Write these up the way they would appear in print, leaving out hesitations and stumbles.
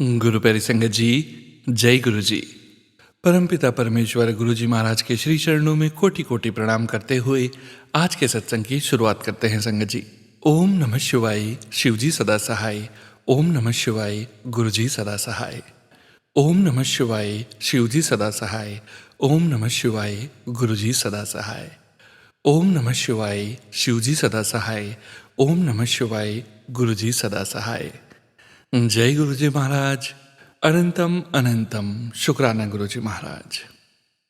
गुरु प्यारी संगत जी, जय गुरु जी। परमपिता परमेश्वर गुरु जी महाराज के श्री चरणों में कोटि कोटि प्रणाम करते हुए आज के सत्संग की शुरुआत करते हैं संगत जी। ओम नमः शिवाय, शिव जी सदा सहाय। ओम नमः शिवाय, गुरु जी सदा सहाय। ओम नमः शिवाय, शिव जी सदा सहाय। ओम नमः शिवाय, गुरु जी सदा सहाय। ओम नमः शिवाय, शिव जी सदा सहाय। ओम नमः शिवाय, गुरु जी सदा सहाय। जय गुरु जी महाराज। अनंतम अनंतम शुक्राना गुरु जी महाराज।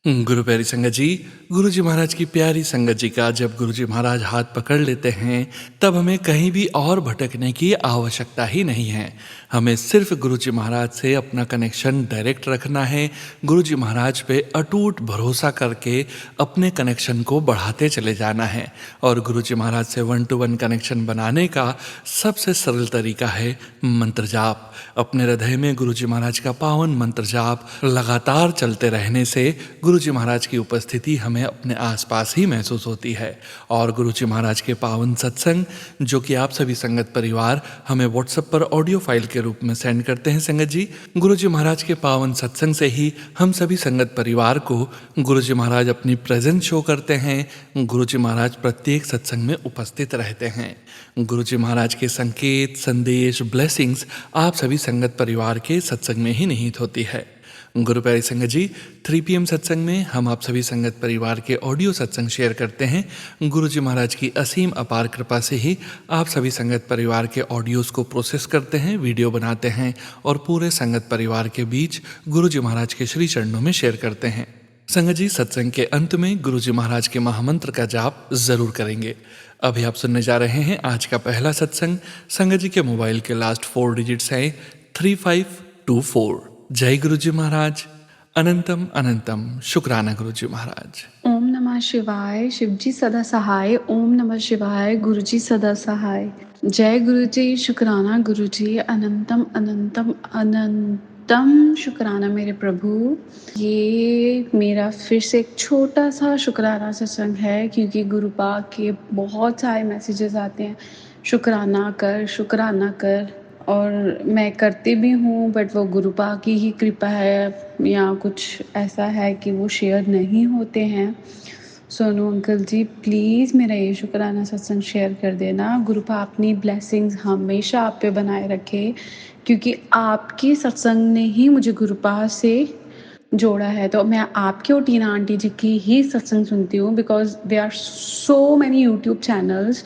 गुरु प्यारी संगत जी, गुरु जी महाराज की प्यारी संगत जी का जब गुरु जी महाराज हाथ पकड़ लेते हैं तब हमें कहीं भी और भटकने की आवश्यकता ही नहीं है। हमें सिर्फ गुरु जी महाराज से अपना कनेक्शन डायरेक्ट रखना है। गुरु जी महाराज पे अटूट भरोसा करके अपने कनेक्शन को बढ़ाते चले जाना है। और गुरु जी महाराज से 1 to 1 कनेक्शन बनाने का सबसे सरल तरीका है मंत्र जाप। अपने हृदय में गुरु जी महाराज का पावन मंत्र जाप लगातार चलते रहने से गुरु जी महाराज की उपस्थिति हमें अपने आसपास ही महसूस होती है। और गुरु जी महाराज के पावन सत्संग जो कि आप सभी संगत परिवार हमें व्हाट्सएप पर ऑडियो फाइल के रूप में सेंड करते हैं संगत जी, गुरु जी महाराज के पावन सत्संग से ही हम सभी संगत परिवार को गुरु जी महाराज अपनी प्रेजेंस शो करते हैं। गुरु जी महाराज प्रत्येक सत्संग में उपस्थित रहते हैं। गुरु जी महाराज के संकेत, संदेश, ब्लेसिंग्स आप सभी संगत परिवार के सत्संग में ही निहित होती है। गुरु प्यारी संगत जी, 3 PM सत्संग में हम आप सभी संगत परिवार के ऑडियो सत्संग शेयर करते हैं। गुरु जी महाराज की असीम अपार कृपा से ही आप सभी संगत परिवार के ऑडियोज़ को प्रोसेस करते हैं, वीडियो बनाते हैं और पूरे संगत परिवार के बीच गुरु जी महाराज के श्री चरणों में शेयर करते हैं। संगत जी, सत्संग के अंत में गुरु जी महाराज के महामंत्र का जाप जरूर करेंगे। अभी आप सुनने जा रहे हैं आज का पहला सत्संग। संगत जी के मोबाइल के लास्ट 4 डिजिट्स हैं 3524। जय गुरु जी महाराज। अनंतम अनंतम शुक्राना गुरु जी महाराज। ओम नमः शिवाय, शिव जी सदा सहाय। ओम नमः शिवाय, गुरु जी सदा सहाय। जय गुरु जी, शुक्राना गुरु जी। अनंतम अनंतम अनंतम शुक्राना मेरे प्रभु। ये मेरा फिर से एक छोटा सा शुक्राना सत्संग है क्योंकि गुरु पाक के बहुत सारे मैसेजेस आते हैं, शुक्राना कर, शुक्राना कर, और मैं करती भी हूँ, बट वो गुरु पाक की ही कृपा है या कुछ ऐसा है कि वो शेयर नहीं होते हैं। सोनू अंकल जी, प्लीज़ मेरा ये शुक्राना सत्संग शेयर कर देना। गुरु पाक अपनी ब्लेसिंग्स हमेशा आप पे बनाए रखे क्योंकि आपके सत्संग ने ही मुझे गुरु पाक से जोड़ा है। तो मैं आपके और टीना आंटी जी की ही सत्संग सुनती हूँ because they are so many YouTube channels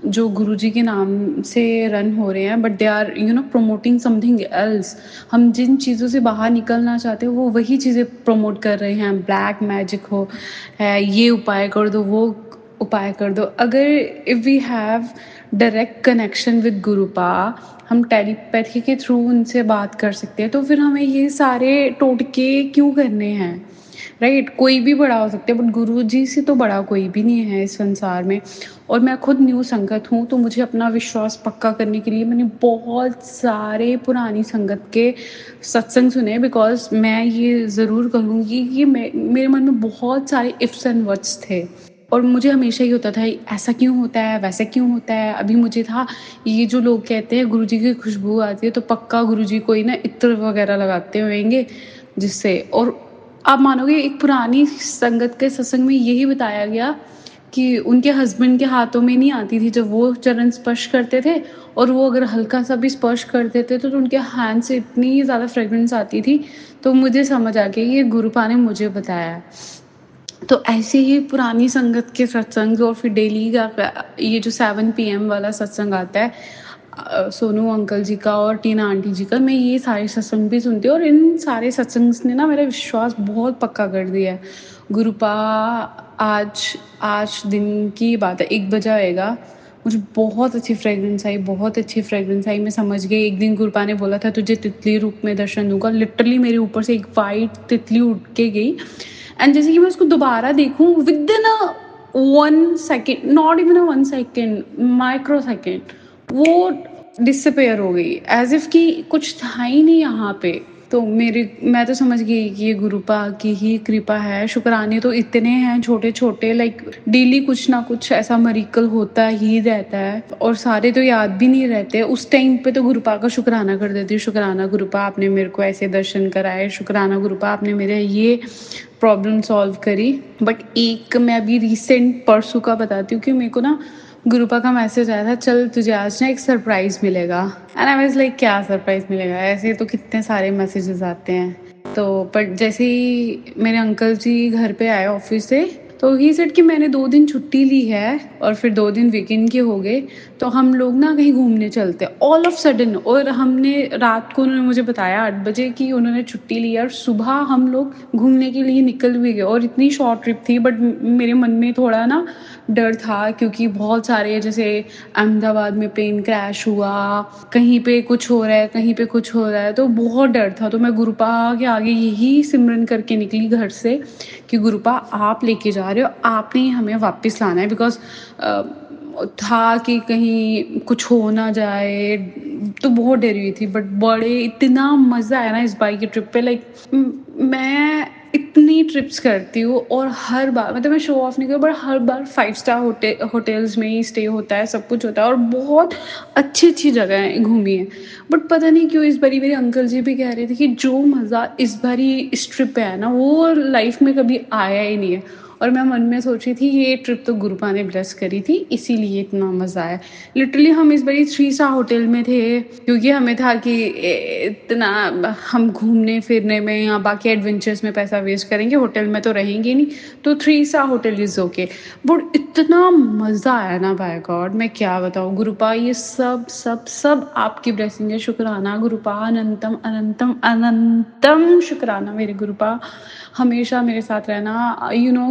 जो गुरुजी के नाम से रन हो रहे हैं, but they are promoting something else. हम जिन चीज़ों से बाहर निकलना चाहते हैं वो वही चीज़ें प्रमोट कर रहे हैं। ब्लैक मैजिक हो है, ये उपाय कर दो, वो उपाय कर दो। अगर if we have direct connection with गुरुपा, हम टेलीपैथी के थ्रू उनसे बात कर सकते हैं, तो फिर हमें ये सारे टोटके क्यों करने हैं, राइट? कोई भी बड़ा हो सकता है बट गुरु जी से तो बड़ा कोई भी नहीं है इस संसार में। और मैं खुद न्यू संगत हूँ तो मुझे अपना विश्वास पक्का करने के लिए मैंने बहुत सारे पुरानी संगत के सत्संग सुने, बिकॉज मैं ये ज़रूर कहूँगी कि मेरे मन में बहुत सारे इफ्स एंड वर्ड्स थे और मुझे हमेशा ही होता था ऐसा क्यों होता है, वैसा क्यों होता है। अभी मुझे था ये जो लोग कहते हैं गुरुजी की खुशबू आती है तो पक्का गुरुजी कोई ना इत्र वगैरह लगाते होंगे जिससे। और आप मानोगे एक पुरानी संगत के सत्संग में यही बताया गया कि उनके हस्बैंड के हाथों में नहीं आती थी जब वो चरण स्पर्श करते थे, और वो अगर हल्का सा भी स्पर्श कर देते तो उनके हैंड से इतनी ज़्यादा फ्रेगरेंस आती थी। तो मुझे समझ आ गया ये गुरुपा ने मुझे बताया। तो ऐसे ही पुरानी संगत के सत्संग और फिर डेली का ये जो 7 PM वाला सत्संग आता है सोनू अंकल जी का और टीना आंटी जी का, मैं ये सारे सत्संग भी सुनती हूँ और इन सारे सत्संग ने ना मेरा विश्वास बहुत पक्का कर दिया है। गुरुपा आज दिन की बात है, 1 बजा आएगा, मुझे बहुत अच्छी फ्रेगरेंस आई, बहुत अच्छी फ्रेगरेंस आई। मैं समझ गई एक दिन गुरुपा ने बोला था तुझे तितली रूप में दर्शन दूंगा। लिटरली मेरे ऊपर से एक वाइट तितली उड़ के गई एंड जैसे कि मैं उसको दोबारा देखूं with in a 1 second, not even a 1 second, micro second, वो डिसअपेयर हो गई, एज इफ कि कुछ था ही नहीं यहाँ पे। तो मैं तो समझ गई कि ये गुरुपा की ही कृपा है। शुक्राने तो इतने हैं छोटे-छोटे, लाइक डेली कुछ ना कुछ ऐसा मिरेकल होता ही रहता है और सारे तो याद भी नहीं रहते। उस टाइम पे तो गुरुपा का शुक्राना कर देती हूँ, शुक्राना गुरुपा आपने मेरे को ऐसे दर्शन कराए, शुक्राना गुरुपा आपने मेरे ये प्रॉब्लम सॉल्व करी। बट एक मैं अभी रिसेंट परसों का बताती हूँ कि मेरे को ना गुरुपा का मैसेज आया था, चल तुझे आज ना एक सरप्राइज़ मिलेगा। एंड आई वाज़ लाइक क्या सरप्राइज़ मिलेगा? ऐसे तो कितने सारे मैसेजेस आते हैं। तो बट जैसे ही मेरे अंकल जी घर पे आए ऑफ़िस से, तो ही सेड कि मैंने 2 दिन छुट्टी ली है और फिर 2 दिन वीकेंड के हो गए, तो हम लोग ना कहीं घूमने चलते हैं। ऑल ऑफ सडन, और हमने रात को उन्होंने मुझे बताया 8 बजे कि उन्होंने छुट्टी ली है और सुबह हम लोग घूमने के लिए निकल भी गए और इतनी शॉर्ट ट्रिप थी। बट मेरे मन में थोड़ा ना डर था क्योंकि बहुत सारे जैसे अहमदाबाद में प्लेन क्रैश हुआ, कहीं पे कुछ हो रहा है, कहीं पे कुछ हो रहा है, तो बहुत डर था। तो मैं गुरुपा के आगे यही सिमरन करके निकली घर से कि गुरुपा आप लेके जा रहे हो, आपने ही हमें वापस लाना है, बिकॉज़ था कि कहीं कुछ हो ना जाए, तो बहुत डरी हुई थी। बट बड़े इतना मज़ा आया ना इस बार की ट्रिप पे, लाइक मैं इतनी ट्रिप्स करती हूँ और हर बार, मतलब मैं शो ऑफ नहीं करूँ, but her bar 5 star hotels में ही स्टे होता है, सब कुछ होता है और बहुत अच्छी-अच्छी जगहें घूमी हैं। बट पता नहीं क्यों इस बारी मेरे अंकल जी भी कह रहे थे कि जो मज़ा इस बारी इस ट्रिप पे है ना, वो लाइफ में कभी आया ही नहीं है। और मैं मन में सोच रही थी ये ट्रिप तो गुरुपा ने ब्लेस करी थी, इसीलिए इतना मज़ा आया। लिटरली हम इस बारी 3 स्टार होटल में थे क्योंकि हमें था कि इतना हम घूमने फिरने में या बाकी एडवेंचर्स में पैसा वेस्ट करेंगे, होटल में तो रहेंगे नहीं, तो 3 star hotel is okay. But इतना मज़ा आया ना, बाय गॉड मैं क्या बताऊँ, गुरुपा ये सब सब सब आपकी ब्लेसिंग है। शुक्राना गुरुपा, अनंतम अनंतम अनंतम शुक्राना मेरे गुरुपा, हमेशा मेरे साथ रहना।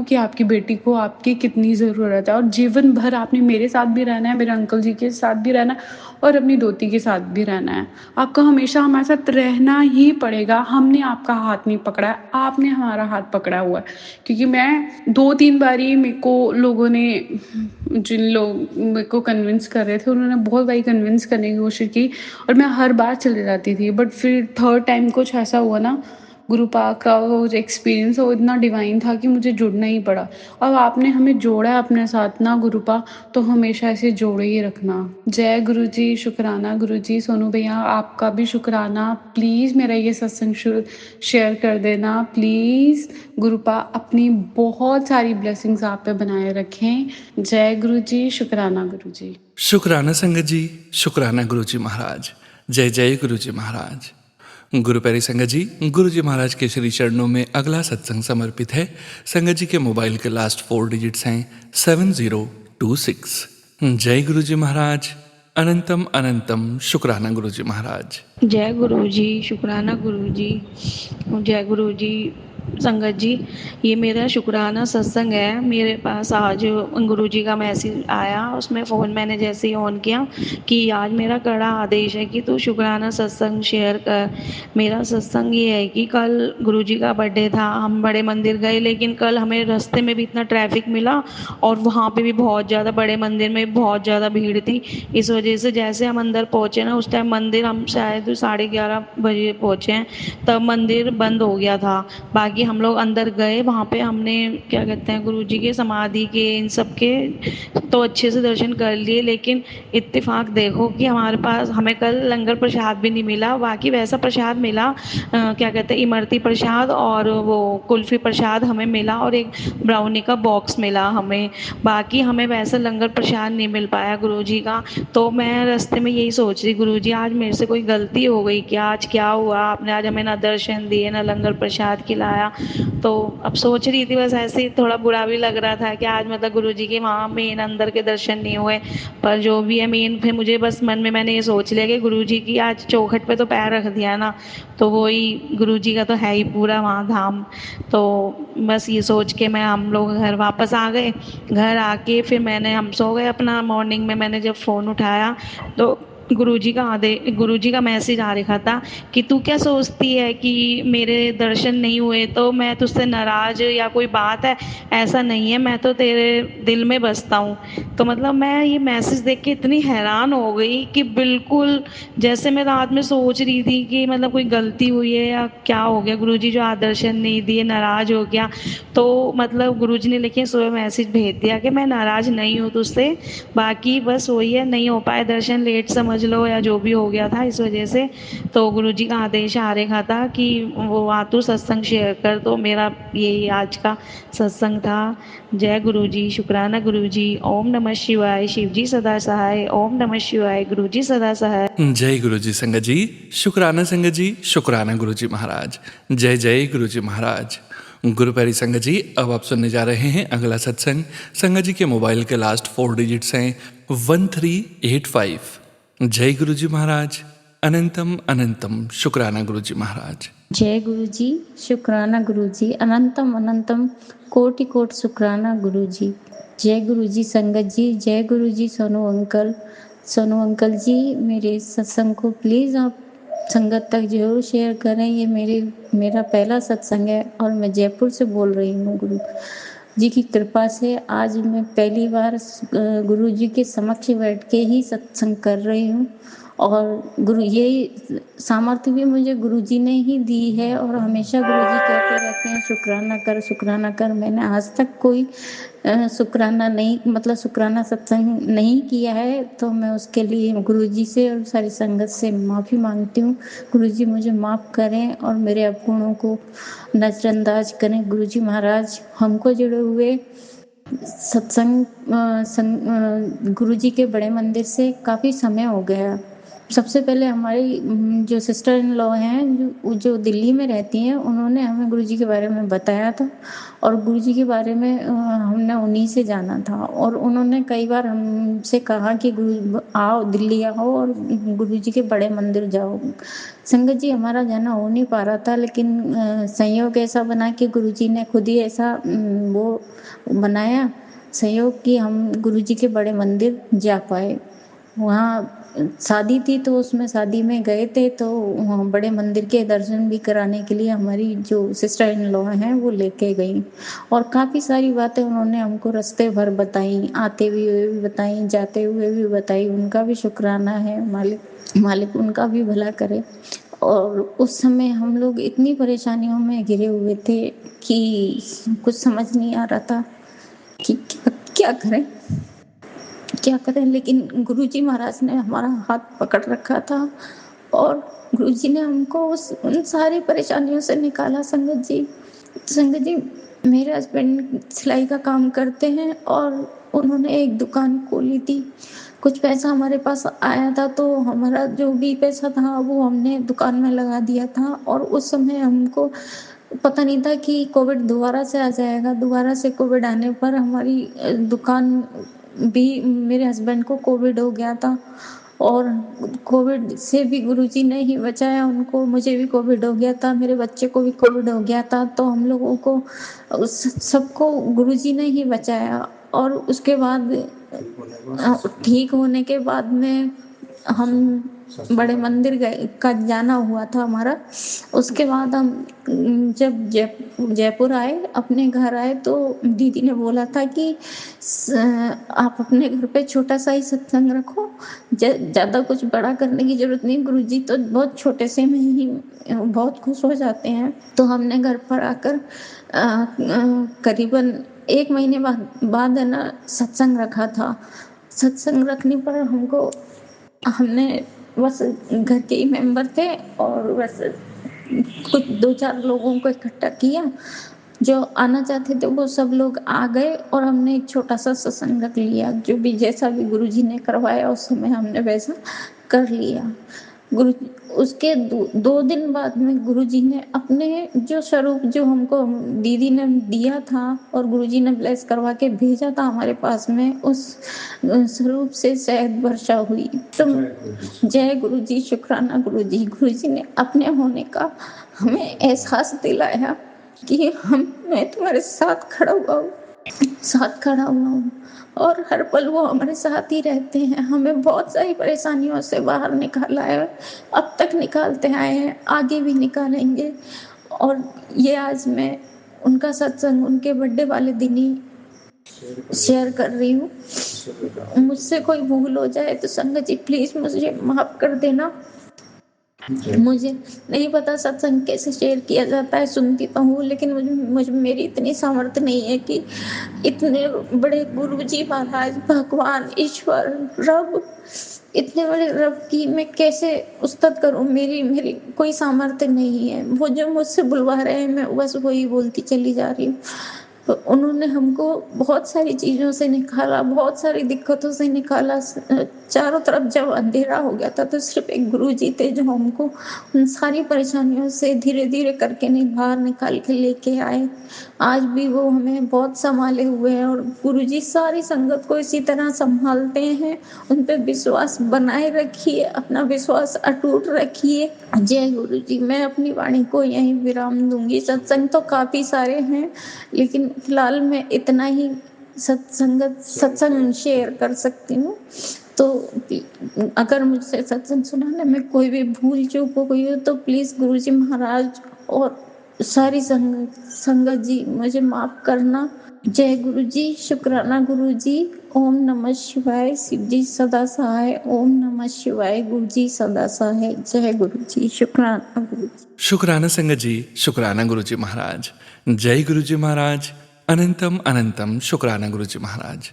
कि आपकी बेटी को आपकी कितनी ज़रूरत है और जीवन भर आपने मेरे साथ भी रहना है, मेरे अंकल जी के साथ भी रहना है और अपनी दोती के साथ भी रहना है। आपका हमेशा हमारे साथ रहना ही पड़ेगा। हमने आपका हाथ नहीं पकड़ा है, आपने हमारा हाथ पकड़ा हुआ है। क्योंकि मैं 2-3 बारी मेरे को लोगों ने, जिन लोग मेरे को कन्विंस कर रहे थे, उन्होंने बहुत बारी कन्विंस करने की कोशिश की और मैं हर बार चली जाती थी। बट फिर थर्ड टाइम कुछ ऐसा हुआ ना, गुरुपा का वो जो एक्सपीरियंस है वो इतना डिवाइन था कि मुझे जुड़ना ही पड़ा। और आपने हमें जोड़ा है अपने साथ ना गुरुपा, तो हमेशा ऐसे जोड़े ही रखना। जय गुरु जी, शुक्राना गुरु जी। सोनू भैया आपका भी शुक्राना। प्लीज़ मेरा ये सत्संग शेयर कर देना प्लीज़। गुरुपा अपनी बहुत सारी ब्लेसिंग्स आप पे बनाए रखें। जय गुरु जी, शुक्राना गुरु जी। शुक्राना संगत जी, शुक्राना गुरु जी महाराज। जय जय गुरु जी महाराज। गुरु प्यारी संगत जी, गुरु जी महाराज के श्री चरणों में अगला सत्संग समर्पित है। संगत जी के मोबाइल के लास्ट 4 डिजिट्स हैं 7026। जय गुरु जी महाराज। अनंतम अनंतम शुक्राना गुरु जी महाराज। जय गुरु जी, शुक्राना गुरु जी। जय गुरु जी। संगत जी, ये मेरा शुक्राना सत्संग है। मेरे पास आज गुरु जी का मैसेज आया, उसमें फ़ोन मैंने जैसे ही ऑन किया कि आज मेरा कड़ा आदेश है कि तू शुक्राना सत्संग शेयर कर। मेरा सत्संग ये है कि कल गुरु जी का बर्थडे था, हम बड़े मंदिर गए, लेकिन कल हमें रास्ते में भी इतना ट्रैफिक मिला और वहाँ पे भी बहुत ज़्यादा, बड़े मंदिर में बहुत ज़्यादा भीड़ थी। इस वजह से जैसे हम अंदर पहुँचे ना, उस टाइम मंदिर हम शायद 11:30 बजे पहुँचे हैं, तब मंदिर बंद हो गया था। बाकी हम लोग अंदर गए, वहाँ पे हमने क्या कहते हैं गुरु जी के समाधि के इन सब के तो अच्छे से दर्शन कर लिए। लेकिन इत्तेफाक देखो कि हमारे पास, हमें कल लंगर प्रसाद भी नहीं मिला। बाकी वैसा प्रसाद मिला, क्या कहते हैं इमरती प्रसाद और वो कुल्फ़ी प्रसाद हमें मिला और एक ब्राउनी का बॉक्स मिला हमें। बाकी हमें वैसा लंगर प्रसाद नहीं मिल पाया गुरु जी का। तो मैं रास्ते में यही सोच रही, गुरु जी आज मेरे से कोई गलती हो गई क्या? आज क्या हुआ? आपने आज हमें ना दर्शन दिए, ना लंगर प्रसाद खिलाया। तो अब सोच रही थी, बस ऐसे ही थोड़ा बुरा भी लग रहा था कि आज मतलब गुरु जी के वहाँ मेन अंदर के दर्शन नहीं हुए। पर जो भी है, मेन फिर मुझे बस मन में मैंने ये सोच लिया कि गुरु जी की आज चौखट पे तो पैर रख दिया ना, तो वही गुरु जी का तो है ही पूरा वहाँ धाम। तो बस ये सोच के हम लोग घर वापस आ गए। घर आके फिर हम सो गए अपना। मॉर्निंग में मैंने जब फ़ोन उठाया तो गुरुजी का मैसेज आ रखा था कि तू क्या सोचती है कि मेरे दर्शन नहीं हुए तो मैं तुझसे नाराज या कोई बात है, ऐसा नहीं है, मैं तो तेरे दिल में बसता हूँ। तो मतलब मैं ये मैसेज देख के इतनी हैरान हो गई कि बिल्कुल जैसे मैं रात में सोच रही थी कि मतलब कोई गलती हुई है या क्या हो गया, गुरुजी जो आज दर्शन नहीं दिए, नाराज हो गया। तो मतलब गुरुजी ने लेकिन सुबह मैसेज भेज दिया कि मैं नाराज नहीं हूँ तुझसे, बाकी बस वही है, नहीं हो पाए दर्शन, लेट समझ लो या जो भी हो गया था इस वजह से। तो गुरुजी का आदेश आ रखा था कि वो आ तू सत्संग शेयर कर। तो मेरा यही आज का सत्संग था। जय गुरुजी, शुक्राना गुरुजी, ओम नमः शिवाय, शिव जी सदा सहाय, ओम नमः शिवाय, गुरुजी सदा सहाय। जय गुरु जी संगत जी, शुक्राना संगत जी, शुक्राना गुरु जी महाराज। जय जय गुरु जी महाराज। गुरु प्यारी संगत जी, अब आप सुनने जा रहे हैं अगला सत्संग। संगत जी के मोबाइल के लास्ट 4 डिजिट्स हैं 1385। जय गुरु जी महाराज, अनंतम अनंतम शुक्राना गुरु जी महाराज। जय गुरु जी, शुक्राना गुरु जी, अनंतम अनंतम कोटि कोटि शुक्राना गुरु जी। जय गुरु जी संगत जी, जय गुरु जी सोनू अंकल जी, मेरे सत्संग को प्लीज़ आप संगत तक जरूर शेयर करें। ये मेरा पहला सत्संग है और मैं जयपुर से बोल रही हूँ। गुरु जी की कृपा से आज मैं पहली बार गुरु जी के समक्ष बैठ के ही सत्संग कर रही हूँ और गुरु ये सामर्थ्य भी मुझे गुरुजी ने ही दी है। और हमेशा गुरुजी कहते रहते हैं शुक्राना कर, शुक्राना कर। मैंने आज तक कोई शुक्राना नहीं, मतलब शुक्राना सत्संग नहीं किया है, तो मैं उसके लिए गुरुजी से और सारी संगत से माफ़ी मांगती हूँ। गुरुजी मुझे माफ़ करें और मेरे अवगुणों को नज़रअंदाज करें। गुरुजी महाराज हमको जुड़े हुए गुरु जी के बड़े मंदिर से काफ़ी समय हो गया। सबसे पहले हमारी जो सिस्टर इन लॉ हैं जो दिल्ली में रहती हैं, उन्होंने हमें गुरु जी के बारे में बताया था और गुरु जी के बारे में हमने उन्हीं से जाना था। और उन्होंने कई बार हमसे कहा कि आओ दिल्ली आओ और गुरु जी के बड़े मंदिर जाओ। संगत जी हमारा जाना हो नहीं पा रहा था, लेकिन संयोग ऐसा बना कि गुरु जी ने खुद ही ऐसा वो बनाया सहयोग कि हम गुरुजी के बड़े मंदिर जा पाए। वहाँ शादी थी तो उसमें शादी में गए थे, तो वहाँ बड़े मंदिर के दर्शन भी कराने के लिए हमारी जो सिस्टर इन लॉ हैं वो लेके गई और काफ़ी सारी बातें उन्होंने हमको रास्ते भर बताई, आते हुए भी बताई, जाते हुए भी बताई। उनका भी शुक्राना है, मालिक उनका भी भला करे। और उस समय हम लोग इतनी परेशानियों में घिरे हुए थे कि कुछ समझ नहीं आ रहा था कि क्या करें। लेकिन गुरुजी महाराज ने हमारा हाथ पकड़ रखा था और गुरुजी ने हमको उन सारी परेशानियों से निकाला। संगत जी मेरे हस्बैंड सिलाई का काम करते हैं और उन्होंने एक दुकान खोली थी। कुछ पैसा हमारे पास आया था तो हमारा जो भी पैसा था वो हमने दुकान में लगा दिया था। और उस समय हमको पता नहीं था कि कोविड दोबारा से आ जाएगा। दोबारा से कोविड आने पर हमारी दुकान भी, मेरे हस्बैंड को कोविड हो गया था और कोविड से भी गुरुजी ने ही बचाया उनको। मुझे भी कोविड हो गया था, मेरे बच्चे को भी कोविड हो गया था। तो हम लोगों को सबको गुरुजी ने ही बचाया। और उसके बाद ठीक होने के बाद में हम बड़े मंदिर गए का जाना हुआ था हमारा। उसके बाद हम जब जयपुर आए, अपने घर आए, तो दीदी ने बोला था कि आप अपने घर पे छोटा सा ही सत्संग रखो, ज़्यादा कुछ बड़ा करने की ज़रूरत नहीं, गुरुजी तो बहुत छोटे से में ही बहुत खुश हो जाते हैं। तो हमने घर पर आकर करीबन 1 महीने बाद है ना सत्संग रखा था। सत्संग रखने पर हमने बस घर के ही मेंबर थे और बस कुछ 2-4 लोगों को इकट्ठा किया। जो आना चाहते थे वो सब लोग आ गए और हमने एक छोटा सा सत्संग रख लिया। जो भी जैसा भी गुरुजी ने करवाया उस समय हमने वैसा कर लिया। गुरु उसके 2 दिन बाद में गुरुजी ने अपने जो स्वरूप जो हमको दीदी ने दिया था और गुरुजी ने ब्लेस करवा के भेजा था हमारे पास में, उस स्वरूप से शहद वर्षा हुई। तो जय गुरुजी, शुक्राना गुरुजी। गुरुजी ने अपने होने का हमें एहसास दिलाया कि मैं तुम्हारे साथ खड़ा हुआ हूँ। साथ खड़ा हुआ हूँ और हर पल वो हमारे साथ ही रहते हैं। हमें बहुत सारी परेशानियों से बाहर निकाला है, अब तक निकालते आए हैं, आगे भी निकालेंगे। और ये आज मैं उनका सत्संग उनके बर्थडे वाले दिन ही शेयर कर रही हूँ। मुझसे कोई भूल हो जाए तो संगत जी प्लीज़ मुझे माफ़ कर देना। मुझे नहीं पता सत्संग कैसे शेयर किया जाता है, सुनती तो हूँ लेकिन मुझे मेरी इतनी सामर्थ्य नहीं है कि इतने बड़े गुरुजी महाराज, भगवान, ईश्वर, रब, इतने बड़े रब की मैं कैसे उस्तत करूँ। मेरी मेरी कोई सामर्थ्य नहीं है। वो जो मुझसे बुलवा रहे हैं मैं बस वही बोलती चली जा रही हूँ। तो उन्होंने हमको बहुत सारी चीज़ों से निकाला, बहुत सारी दिक्कतों से निकाला। चारों तरफ जब अंधेरा हो गया था तो सिर्फ़ एक गुरुजी थे जो हमको उन सारी परेशानियों से धीरे-धीरे करके बाहर निकाल के लेके आए। आज भी वो हमें बहुत सँभाले हुए हैं और गुरुजी सारी संगत को इसी तरह सँभालते हैं। उन पे विश्वास बनाए रखिए, अपना विश्वास अटूट रखिए। जय गुरुजी। मैं अपनी वाणी को यहीं विराम दूँगी। सत्संग तो काफ़ी सारे हैं, लेकिन फ़िलहाल मैं इतना ही सत्संग शेयर कर सकती हूँ। तो अगर मुझसे सत्संग सुनाने में कोई भी भूल-चूक हो गई हो तो प्लीज़ गुरुजी महाराज और सारी संगत जी मुझे माफ़ करना। जय गुरुजी, शुक्राना गुरुजी। ओम नमः शिवाय, शिव जी सदा सहाय। ओम नमः शिवाय, गुरुजी सदा सहाय। जय गुरुजी, शुक्राना गुरुजी। शुक्राना संगत जी, शुक्राना गुरुजी महाराज। जय गुरुजी महाराज। अनंतम अनंतम शुक्राना गुरुजी महाराज।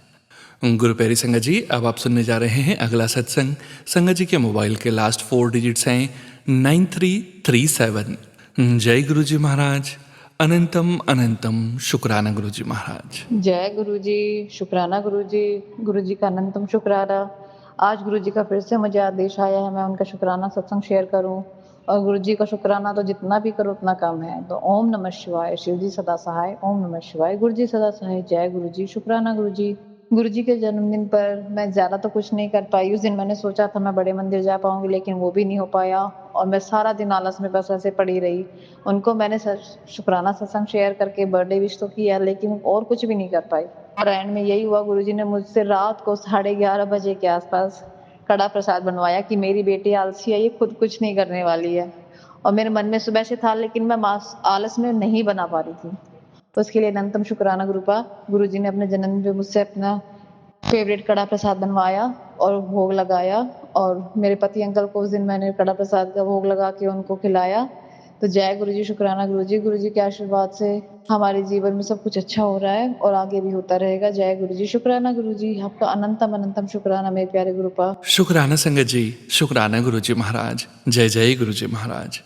गुरु प्यारी संगत जी, अब आप सुनने जा रहे हैं अगला सत्संग। संगत जी के मोबाइल के लास्ट 4 डिजिट्स हैं 9337। जय गुरुजी महाराज। अनंतम अनंतम शुक्राना गुरुजी महाराज। जय गुरुजी, शुक्राना गुरुजी, गुरुजी का अनंतम शुक्राना। आज गुरुजी का फिर से मुझे आदेश आया है मैं उनका शुक्राना सत्संग शेयर करूं और गुरुजी का शुक्राना तो जितना भी करो उतना कम है। तो ओम नमः शिवाय, शिव जी सदा सहाय। ओम नमः शिवाय, गुरुजी सदा सहाय। जय गुरुजी, शुक्राना गुरुजी। गुरुजी के जन्मदिन पर मैं ज़्यादा तो कुछ नहीं कर पाई। उस दिन मैंने सोचा था मैं बड़े मंदिर जा पाऊंगी लेकिन वो भी नहीं हो पाया और मैं सारा दिन आलस में बस ऐसे पड़ी रही। उनको मैंने शुक्राना सत्संग शेयर करके बर्थडे विश तो किया लेकिन और कुछ भी नहीं कर पाई। और एंड में यही हुआ, गुरुजी ने मुझसे रात को 11:30 बजे के आसपास कड़ा प्रसाद बनवाया कि मेरी बेटी आलसी है, ये खुद कुछ नहीं करने वाली है। और मेरे मन में सुबह से था लेकिन मैं आलस में नहीं बना पा रही थी। तो उसके लिए अनंतम शुक्राना गुरुजी ने अपने जन्मदिन पे मुझसे अपना फेवरेट कड़ा प्रसाद बनवाया और भोग लगाया और मेरे पति अंकल को उस दिन मैंने कड़ा प्रसाद का भोग लगा के उनको खिलाया। तो जय गुरुजी, शुक्राना गुरुजी के आशीर्वाद से हमारे जीवन में सब कुछ अच्छा हो रहा है और आगे भी होता रहेगा। जय गुरुजी, शुक्राना गुरुजी, आपका अनंतम अनंतम शुक्राना मेरे प्यारे गुरुपा। शुक्राना संगत जी, शुक्राना गुरुजी महाराज। जय जय गुरुजी महाराज।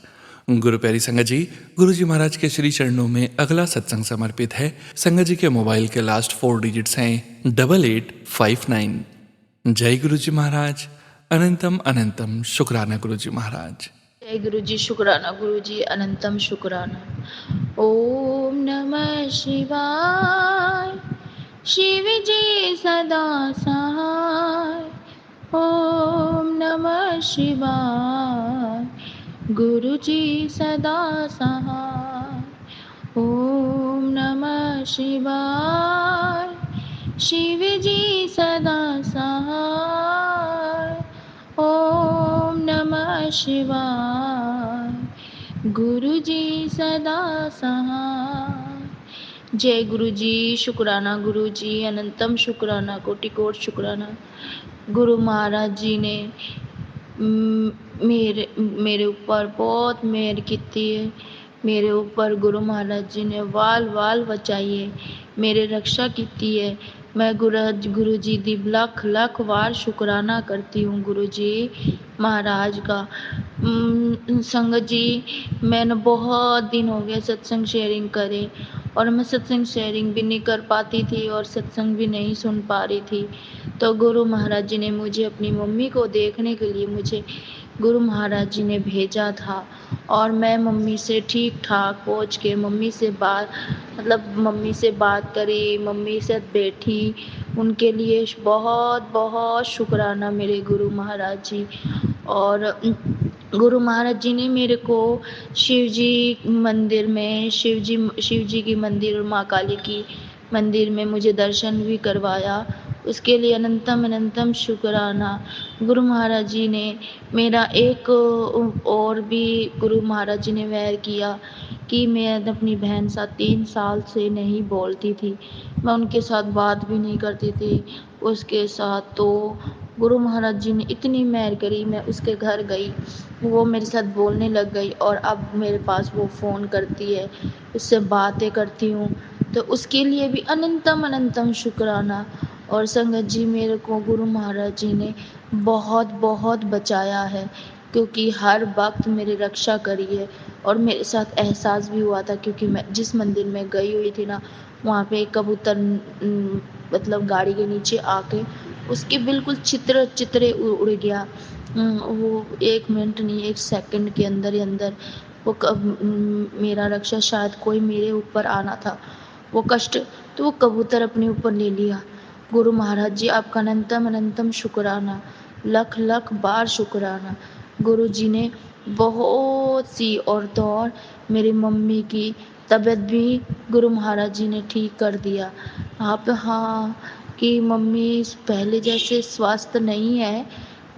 गुरु प्यारी संगत जी, गुरुजी महाराज के श्री चरणों में अगला सत्संग समर्पित है। संगत जी के मोबाइल के लास्ट 4 डिजिट्स हैं 8859। जय गुरुजी महाराज। अनंतम अनंतम शुक्राना गुरुजी महाराज। जय गुरुजी, शुक्राना गुरुजी, अनंतम शुक्राना। ओम नमः शिवाय, शिव जी सदा सहाय। ओम नमः शिवाय, गुरुजी सदा सहाय। ओम नमः शिवाय, शिव जी सदा सहाय। ओम नमः शिवाय, गुरुजी सदा सहाय। जय गुरुजी, शुक्राना गुरुजी, अनंतम शुक्राना, कोटि कोटि शुक्राना। गुरु महाराज जी ने मेरे ऊपर बहुत मेहर की है। मेरे ऊपर गुरु महाराज जी ने वाल बचाइए, मेरे रक्षा की है। मैं गुरु जी दी लख लख वार शुक्राना करती हूँ गुरु जी महाराज का। संगत जी, मैंने बहुत दिन हो गए सत्संग शेयरिंग करे और मैं सत्संग शेयरिंग भी नहीं कर पाती थी और सत्संग भी नहीं सुन पा रही थी। तो गुरु महाराज जी ने मुझे अपनी मम्मी को देखने के लिए मुझे गुरु महाराज जी ने भेजा था और मैं मम्मी से ठीक ठाक पहुँच के मम्मी से बात करी, मम्मी से बैठी। उनके लिए बहुत बहुत शुक्राना मेरे गुरु महाराज जी। और गुरु महाराज जी ने मेरे को शिव जी मंदिर में, शिव जी की मंदिर और माँ काली की मंदिर में मुझे दर्शन भी करवाया, उसके लिए अनंतम अनंतम शुक्राना। गुरु महाराज जी ने मेरा एक और भी गुरु महाराज जी ने वैर किया कि मैं अपनी बहन साथ 3 साल से नहीं बोलती थी, मैं उनके साथ बात भी नहीं करती थी उसके साथ। तो गुरु महाराज जी ने इतनी मेहर करी, मैं उसके घर गई, वो मेरे साथ बोलने लग गई और अब मेरे पास वो फ़ोन करती है, उससे बातें करती हूँ, तो उसके लिए भी अनंतम अनंतम शुक्राना। और संगत जी, मेरे को गुरु महाराज जी ने बहुत बहुत बचाया है, क्योंकि हर वक्त मेरी रक्षा करी है। और मेरे साथ एहसास भी हुआ था, क्योंकि मैं जिस मंदिर में गई हुई थी ना, वहाँ पे एक कबूतर मतलब गाड़ी के नीचे आके उसके बिल्कुल चित्रे उड़ गया। वो 1 मिनट नहीं, 1 सेकंड के अंदर ही अंदर वो मेरा रक्षा, शायद कोई मेरे ऊपर आना था वो कष्ट, तो वो कबूतर अपने ऊपर ले लिया। गुरु महाराज जी, आपका अनंतम अनंतम शुक्राना, लख लख बार शुक्राना। गुरु जी ने बहुत सी, और तो और मेरी मम्मी की तबीयत भी गुरु महाराज जी ने ठीक कर दिया। आप हाँ, कि मम्मी पहले जैसे स्वस्थ नहीं है,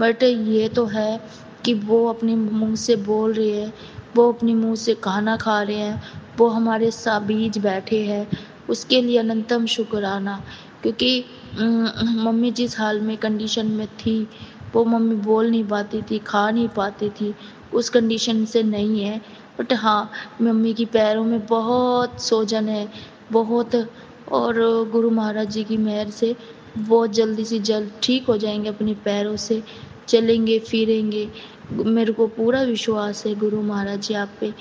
बट ये तो है कि वो अपने मुंह से बोल रही है, वो अपने मुंह से खाना खा रहे हैं, वो हमारे बीच बैठे हैं, उसके लिए अनंतम शुक्राना। क्योंकि मम्मी जिस हाल में कंडीशन में थी, वो मम्मी बोल नहीं पाती थी, खा नहीं पाती थी, उस कंडीशन से नहीं है। बट हाँ, मम्मी की पैरों में बहुत सोजन है, बहुत, और गुरु महाराज जी की मेहर से बहुत जल्दी से जल्द ठीक हो जाएंगे, अपने पैरों से चलेंगे फिरेंगे। मेरे को पूरा विश्वास है गुरु महाराज जी आप पे।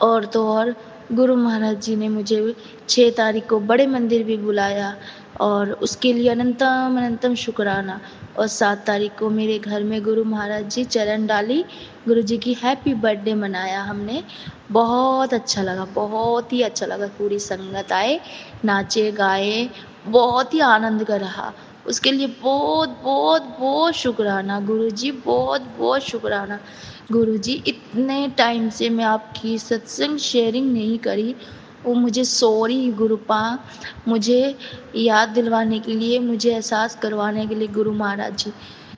और तो और गुरु महाराज जी ने मुझे 6 तारीख को बड़े मंदिर भी बुलाया, और उसके लिए अनंतम अनंतम शुक्राना। और 7 तारीख को मेरे घर में गुरु महाराज जी चरण डाली, गुरु जी की हैप्पी बर्थडे मनाया हमने। बहुत अच्छा लगा, बहुत ही अच्छा लगा। पूरी संगत आए, नाचे गाए, बहुत ही आनंद का रहा। उसके लिए बहुत बहुत बहुत शुक्राना गुरु जी, बहुत बहुत शुक्राना। गुरुजी, इतने टाइम से मैं आपकी सत्संग शेयरिंग नहीं करी, वो मुझे सॉरी गुरुपा, मुझे याद दिलवाने के लिए, मुझे एहसास करवाने के लिए गुरु महाराज जी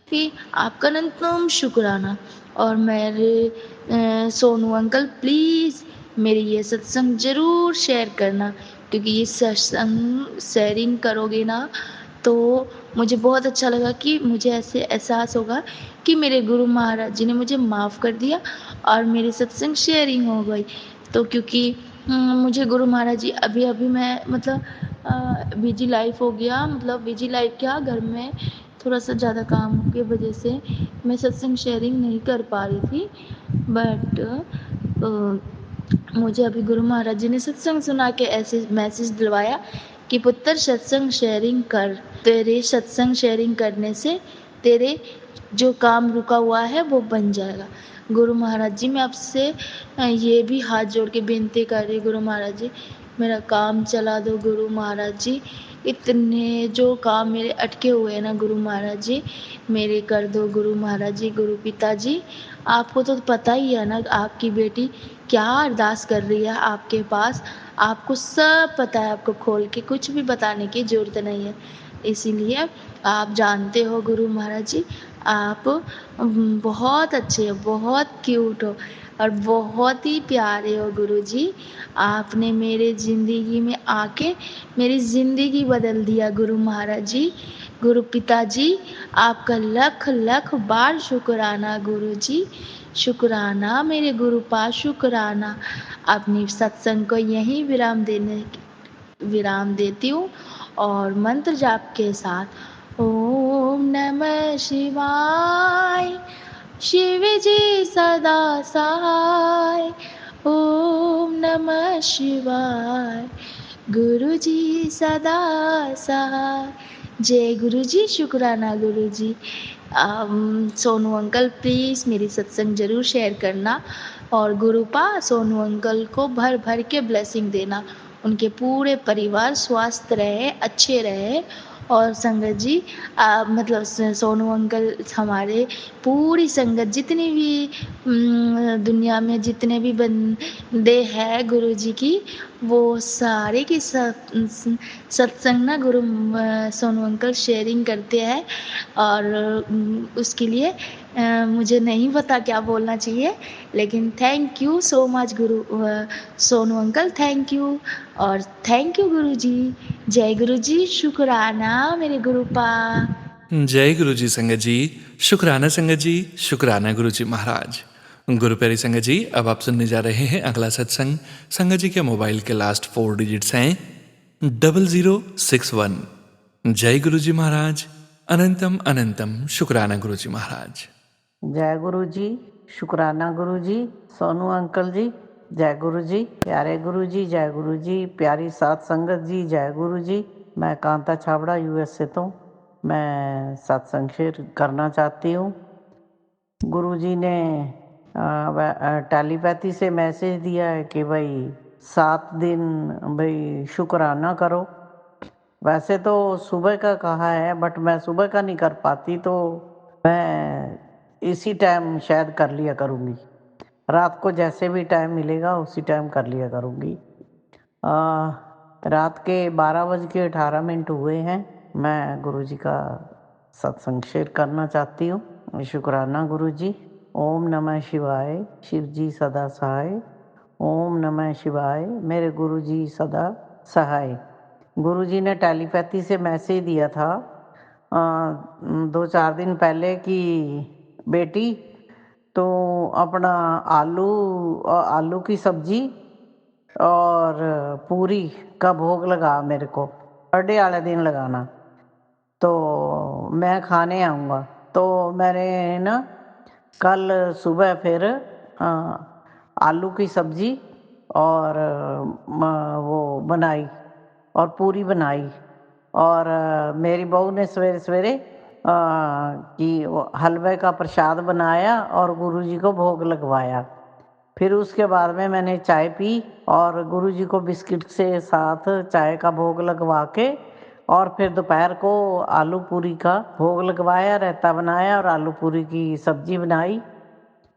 कि आपका अनंतम शुक्राना। और मेरे सोनू अंकल, प्लीज़ मेरी ये सत्संग ज़रूर शेयर करना, क्योंकि ये सत्संग शेयरिंग करोगे ना, तो मुझे बहुत अच्छा लगा कि मुझे ऐसे एहसास होगा कि मेरे गुरु महाराज जी ने मुझे माफ़ कर दिया और मेरी सत्संग शेयरिंग हो गई। तो क्योंकि मुझे गुरु महाराज जी अभी अभी मैं मतलब बिजी लाइफ हो गया, मतलब बिजी लाइफ क्या, घर में थोड़ा सा ज़्यादा काम की वजह से मैं सत्संग शेयरिंग नहीं कर पा रही थी। बट मुझे अभी गुरु महाराज जी ने सत्संग सुना के ऐसे मैसेज दिलवाया कि पुत्र सत्संग शेयरिंग कर, तेरे सत्संग शेयरिंग करने से तेरे जो काम रुका हुआ है वो बन जाएगा। गुरु महाराज जी, मैं आपसे ये भी हाथ जोड़ के विनती कर रही, गुरु महाराज जी मेरा काम चला दो। गुरु महाराज जी, इतने जो काम मेरे अटके हुए हैं ना गुरु महाराज जी, मेरे कर दो गुरु महाराज जी। गुरु पिता जी, आपको तो पता ही है ना आपकी बेटी क्या अरदास कर रही है आपके पास, आपको सब पता है, आपको खोल के कुछ भी बताने की ज़रूरत नहीं है। इसीलिए आप जानते हो गुरु महाराज जी, आप बहुत अच्छे हो, बहुत क्यूट हो और बहुत ही प्यारे हो गुरु जी। आपने मेरे ज़िंदगी में आके मेरी ज़िंदगी बदल दिया गुरु महाराज जी। गुरु पिता जी, आपका लख लख बार शुक्राना गुरु जी, शुक्राना मेरे गुरु पास, शुक्राना। अपनी सत्संग को यहीं विराम देती हूँ और मंत्र जाप के साथ, ओम नमः शिवाय, शिव जी सदा सहाय, ओम नमः शिवाय, गुरु जी सदा सहाय। जय गुरु जी, शुक्राना गुरु जी। सोनू अंकल, प्लीज़ मेरी सत्संग ज़रूर शेयर करना और गुरुपा सोनू अंकल को भर भर के ब्लेसिंग देना, उनके पूरे परिवार स्वस्थ रहे, अच्छे रहे और संगत जी मतलब सोनू अंकल हमारे पूरी संगत जितनी भी दुनिया में जितने भी बंदे हैं गुरु जी की, वो सारे की सत्संग ना सोनू अंकल शेयरिंग करते हैं। और उसके लिए मुझे नहीं पता क्या बोलना चाहिए, लेकिन thank you so much Sonu uncle, thank you. और थैंक यू गुरु जी। जय गुरु जी, शुक्राना मेरे गुरु पा। जय गुरु जी संगत जी, शुक्राना संगत जी, शुक्राना गुरु जी महाराज। गुरु प्यारी संगत जी, अब आप सुनने जा रहे हैं अगला सत्संग। संगत जी के मोबाइल के लास्ट 4 डिजिट्स हैं 0061। जय गुरु जी महाराज, अनंतम अनंतम शुक्राना गुरु जी महाराज। जय गुरु जी, शुक्राना गुरु जी, सोनू अंकल जी, जय गुरु जी, प्यारे गुरु जी, जय गुरु जी, प्यारी सात संगत जी, जय गुरु जी। मैं कांता छाबड़ा यूएस से तो मैं सत्संग शेयर करना चाहती हूँ। गुरु जी ने टेलीपैथी से मैसेज दिया है कि भाई 7 दिन भाई शुक्राना करो। वैसे तो सुबह का कहा है, बट मैं सुबह का नहीं कर पाती, तो मैं इसी टाइम शायद कर लिया करूँगी। रात को जैसे भी टाइम मिलेगा उसी टाइम कर लिया करूँगी। रात के 12:18 हुए हैं। मैं गुरु जी का सत्संग शेयर करना चाहती हूँ। शुक्राना गुरु जी। ओम नमः शिवाय, शिव जी सदा सहाय। ओम नमः शिवाय, मेरे गुरु जी सदा सहाय। गुरु जी ने टेलीपैथी से मैसेज दिया था 2-4 दिन पहले कि बेटी तो अपना आलू की सब्जी और पूरी का भोग लगा, मेरे को बर्थडे वाले दिन लगाना, तो मैं खाने आऊँगा। तो मैंने ना कल सुबह फिर आलू की सब्जी और वो बनाई और पूरी बनाई। और मेरी बहू ने सवेरे सवेरे कि हलवे का प्रसाद बनाया और गुरुजी को भोग लगवाया। फिर उसके बाद में मैंने चाय पी और गुरुजी को बिस्किट से साथ चाय का भोग लगवा के, और फिर दोपहर को आलू पूरी का भोग लगवाया, रायता बनाया और आलू पूरी की सब्जी बनाई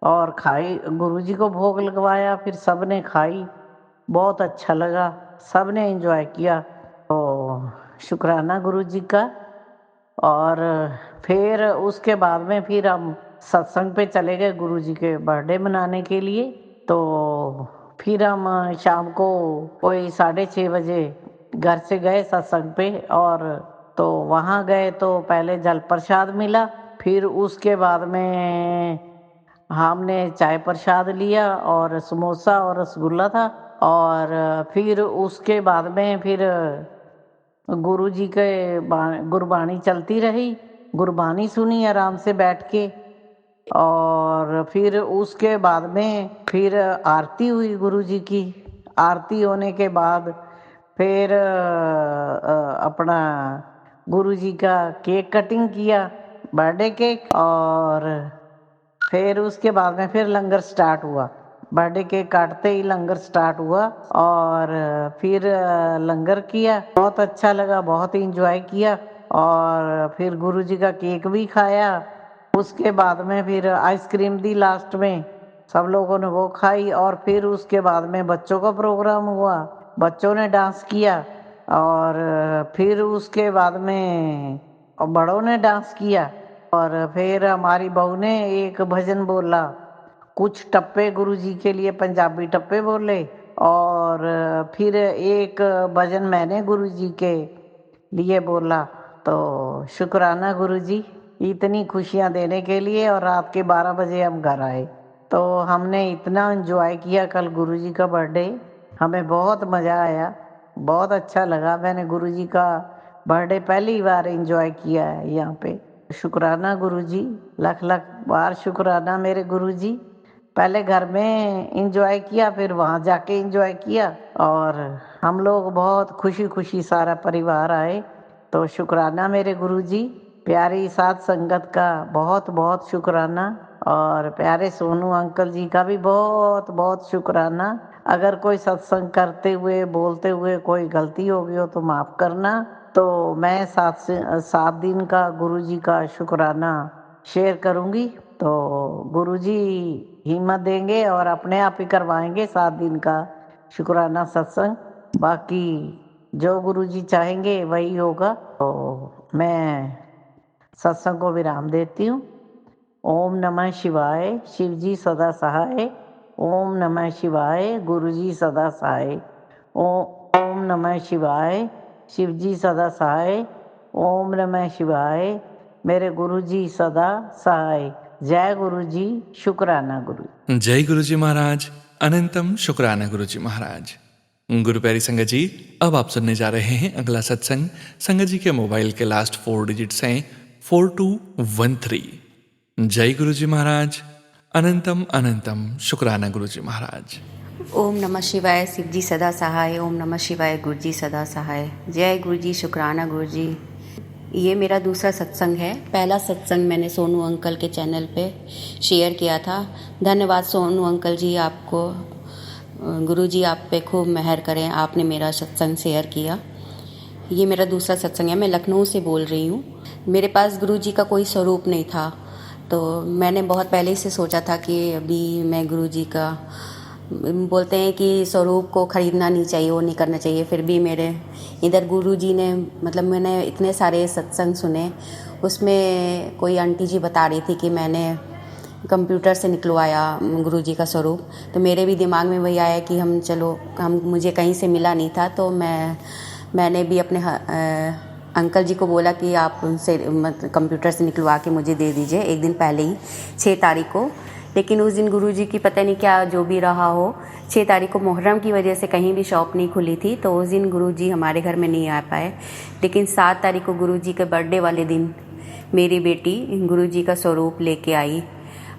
और खाई। गुरुजी को भोग लगवाया, फिर सब ने खाई, बहुत अच्छा लगा, सब ने एंजॉय किया। तो शुक्राना गुरुजी का। और फिर उसके बाद में फिर हम सत्संग पे चले गए गुरुजी के बर्थडे मनाने के लिए। तो फिर हम शाम को कोई 6:30 बजे घर से गए सत्संग पे, और तो वहाँ गए तो पहले जल प्रसाद मिला, फिर उसके बाद में हमने चाय प्रसाद लिया और समोसा और रसगुल्ला था। और फिर उसके बाद में फिर गुरुजी के गुरबाणी चलती रही, गुरबाणी सुनी आराम से बैठ के। और फिर उसके बाद में फिर आरती हुई गुरुजी की। आरती होने के बाद फिर अपना गुरुजी का केक कटिंग किया, बर्थडे केक। और फिर उसके बाद में फिर लंगर स्टार्ट हुआ। बर्थडे केक काटते ही लंगर स्टार्ट हुआ और फिर लंगर किया, बहुत अच्छा लगा, बहुत इंजॉय किया। और फिर गुरुजी का केक भी खाया। उसके बाद में फिर आइसक्रीम दी लास्ट में, सब लोगों ने वो खाई। और फिर उसके बाद में बच्चों का प्रोग्राम हुआ, बच्चों ने डांस किया। और फिर उसके बाद में बड़ों ने डांस किया। और फिर हमारी बहू ने एक भजन बोला, कुछ टप्पे गुरुजी के लिए पंजाबी टप्पे बोले। और फिर एक भजन मैंने गुरुजी के लिए बोला। तो शुक्राना गुरुजी इतनी खुशियाँ देने के लिए। और रात के 12 बजे हम घर आए, तो हमने इतना एंजॉय किया कल गुरुजी का बर्थडे, हमें बहुत मज़ा आया, बहुत अच्छा लगा। मैंने गुरुजी का बर्थडे पहली बार एंजॉय किया है यहाँ पे। शुक्राना गुरुजी, लख लख बार शुक्राना मेरे गुरुजी। पहले घर में एंजॉय किया, फिर वहाँ जाके एंजॉय किया, और हम लोग बहुत खुशी खुशी सारा परिवार आए। तो शुक्राना मेरे गुरुजी। प्यारी साथ संगत का बहुत बहुत शुक्राना, और प्यारे सोनू अंकल जी का भी बहुत बहुत शुक्राना। अगर कोई सत्संग करते हुए बोलते हुए कोई गलती हो गई हो तो माफ़ करना। तो मैं 7 दिन का गुरुजी का शुक्राना शेयर करूँगी। तो गुरुजी हिम्मत देंगे और अपने आप ही करवाएँगे 7 दिन का शुक्राना सत्संग। बाकी जो गुरुजी चाहेंगे वही होगा। तो मैं सत्संग को विराम देती हूँ। ओम नमः शिवाय, शिव जी सदा सहाय। ओम नमः शिवाय, गुरु जी सदा सहाय। ओम नमः शिवाय, शिव जी सदा सहाय। ओम नमः शिवाय, मेरे गुरु जी सदा सहाय। जय गुरु जी, शुक्राना गुरु। जय गुरु जी महाराज, अनंतम शुक्राना गुरु जी महाराज। गुरु प्यारी संगत जी, अब आप सुनने जा रहे हैं अगला सत्संग। संगत जी के मोबाइल के लास्ट 4 डिजिट्स हैं 4213। जय गुरु जी महाराज, अनंतम अनंतम शुक्राना गुरु जी महाराज। ओम नमः शिवाय, शिव जी सदा सहाय। ओम नमः शिवाय, गुरु जी सदा सहाय। जय गुरु जी, शुक्राना गुरु जी। ये मेरा दूसरा सत्संग है। पहला सत्संग मैंने सोनू अंकल के चैनल पे शेयर किया था। धन्यवाद सोनू अंकल जी, आपको गुरु जी आप पे खूब मेहर करें, आपने मेरा सत्संग शेयर किया। ये मेरा दूसरा सत्संग है। मैं लखनऊ से बोल रही हूँ। मेरे पास गुरु जी का कोई स्वरूप नहीं था, तो मैंने बहुत पहले ही से सोचा था कि अभी मैं गुरु जी का, बोलते हैं कि स्वरूप को ख़रीदना नहीं चाहिए, वो नहीं करना चाहिए। फिर भी मेरे इधर गुरु जी ने, मतलब मैंने इतने सारे सत्संग सुने, उसमें कोई आंटी जी बता रही थी कि मैंने कंप्यूटर से निकलवाया गुरु जी का स्वरूप। तो मेरे भी दिमाग में वही आया कि मुझे कहीं से मिला नहीं था। तो मैंने भी अपने अंकल जी को बोला कि आप उनसे कंप्यूटर से निकलवा के मुझे दे दीजिए, एक दिन पहले ही 6 तारीख को। लेकिन उस दिन गुरु जी की पता नहीं क्या जो भी रहा हो, 6 तारीख को मुहर्रम की वजह से कहीं भी शॉप नहीं खुली थी, तो उस दिन गुरु जी हमारे घर में नहीं आ पाए। लेकिन 7 तारीख को गुरु जी के बर्थडे वाले दिन मेरी बेटी गुरु जी का स्वरूप लेके आई।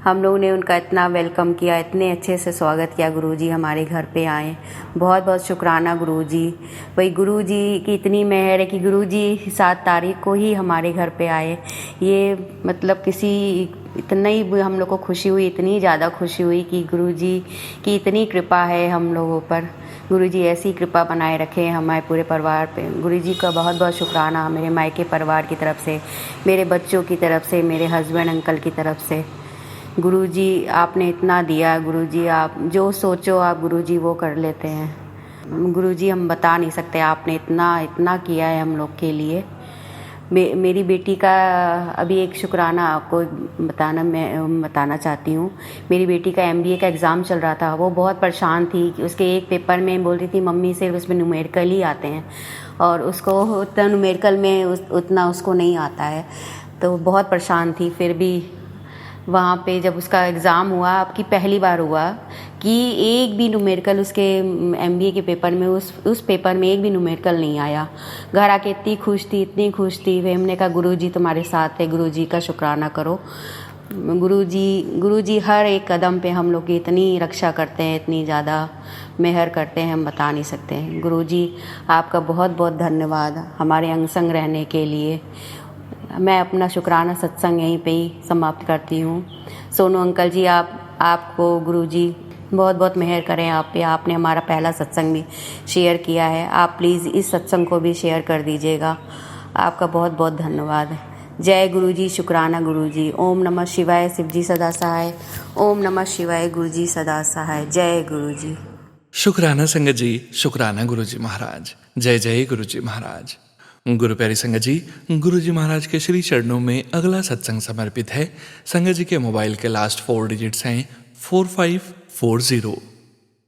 हम लोगों ने उनका इतना वेलकम किया, इतने अच्छे से स्वागत किया। गुरुजी हमारे घर पे आए, बहुत बहुत शुक्राना गुरुजी। वही गुरुजी की इतनी मेहर है कि गुरुजी 7 तारीख को ही हमारे घर पे आए। ये मतलब इतना ही हम लोग को खुशी हुई, इतनी ज़्यादा खुशी हुई कि गुरुजी की इतनी कृपा है हम लोगों पर। गुरुजी ऐसी कृपा बनाए रखे हमारे पूरे परिवार पे। गुरुजी का बहुत बहुत शुक्राना, मेरे मायके परिवार की तरफ से, मेरे बच्चों की तरफ से, मेरे हस्बैंड अंकल की तरफ से। गुरुजी आपने इतना दिया। गुरुजी आप जो सोचो आप गुरुजी वो कर लेते हैं। गुरुजी हम बता नहीं सकते, आपने इतना किया है हम लोग के लिए। मेरी बेटी का अभी एक शुक्राना आपको बताना चाहती हूँ। मेरी बेटी का MBA का एग्ज़ाम चल रहा था। वो बहुत परेशान थी कि उसके एक पेपर में बोल रही थी मम्मी सिर्फ उसमें न्यूमेरिकल ही आते हैं, और उसको उतना न्यूमेरिकल में उतना उसको नहीं आता है, तो बहुत परेशान थी। फिर भी वहाँ पे जब उसका एग्ज़ाम हुआ, आपकी पहली बार हुआ कि एक भी न्यूमेरिकल उसके MBA के पेपर में, उस पेपर में एक भी न्यूमेरिकल नहीं आया। घर आके इतनी खुश थी, इतनी खुश थी। फिर हमने कहा गुरुजी तुम्हारे साथ है, गुरुजी का शुक्राना करो। गुरुजी हर एक कदम पे हम लोग की इतनी रक्षा करते हैं, इतनी ज़्यादा मेहर करते हैं, हम बता नहीं सकते हैं। गुरुजी आपका बहुत बहुत धन्यवाद हमारे अंग संग रहने के लिए। मैं अपना शुक्राना सत्संग यहीं पे ही समाप्त करती हूँ। सोनू अंकल जी आपको गुरुजी बहुत बहुत मेहर करें आप पे। आपने हमारा पहला सत्संग भी शेयर किया है, आप प्लीज़ इस सत्संग को भी शेयर कर दीजिएगा। आपका बहुत बहुत धन्यवाद। जय गुरुजी, शुक्राना गुरुजी। ओम नमः शिवाय, शिव जी सदा सहाय। ओम नमः शिवाय, गुरुजी सदा सहाय। जय गुरुजी। शुक्राना संगत जी, शुक्राना गुरु जी महाराज। जय जय गुरु जी महाराज। गुरु प्यारी संगत जी, गुरु जी महाराज के श्री चरणों में अगला सत्संग समर्पित है। संगत जी के मोबाइल के लास्ट 4 डिजिट्स हैं 4540।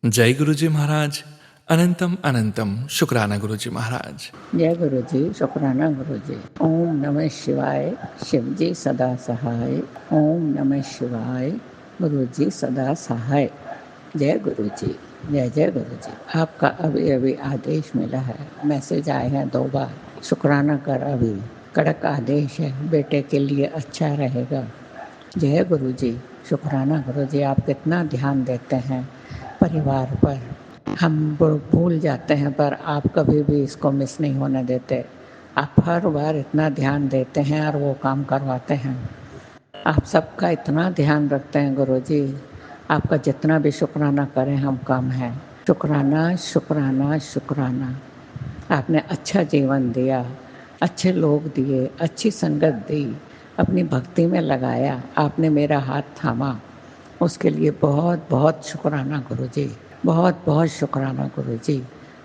जय गुरु जी महाराज, अनंतम अनंतम शुक्राना गुरु जी महाराज। जय गुरु जी, शुक्राना गुरु जी। ओम नमः शिवाय, शिव जी सदा सहाय। ओम नमः शिवाय, गुरु जी सदा सहाय। जय गुरु जी, जय जय गुरु जी। आपका अभी आदेश मिला है, मैसेज आए हैं 2 बार। शुक्राना कर, अभी कड़क आदेश है, बेटे के लिए अच्छा रहेगा। जय गुरु जी, शुक्राना गुरु जी। आप कितना ध्यान देते हैं परिवार पर, हम भूल जाते हैं, पर आप कभी भी इसको मिस नहीं होने देते। आप हर बार इतना ध्यान देते हैं और वो काम करवाते हैं। आप सबका इतना ध्यान रखते हैं गुरु जी, आपका जितना भी शुक्राना करें हम कम है। शुक्राना शुक्राना शुक्राना। आपने अच्छा जीवन दिया, अच्छे लोग दिए, अच्छी संगत दी, अपनी भक्ति में लगाया, आपने मेरा हाथ थामा, उसके लिए बहुत बहुत शुक्राना गुरुजी, बहुत बहुत शुक्राना गुरुजी।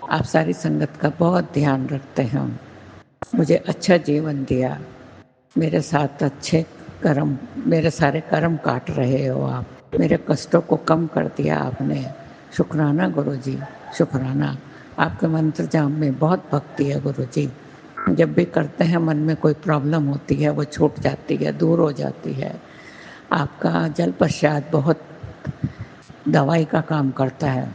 आप सारी संगत का बहुत ध्यान रखते हैं, मुझे अच्छा जीवन दिया, मेरे साथ अच्छे कर्म, मेरे सारे कर्म काट रहे हो आप, मेरे कष्टों को कम कर दिया आपने। शुक्राना गुरुजी, शुक्राना। आपके मंत्र जाप में बहुत भक्ति है गुरुजी। जब भी करते हैं मन में कोई प्रॉब्लम होती है वो छूट जाती है, दूर हो जाती है। आपका जल प्रसाद बहुत दवाई का काम करता है।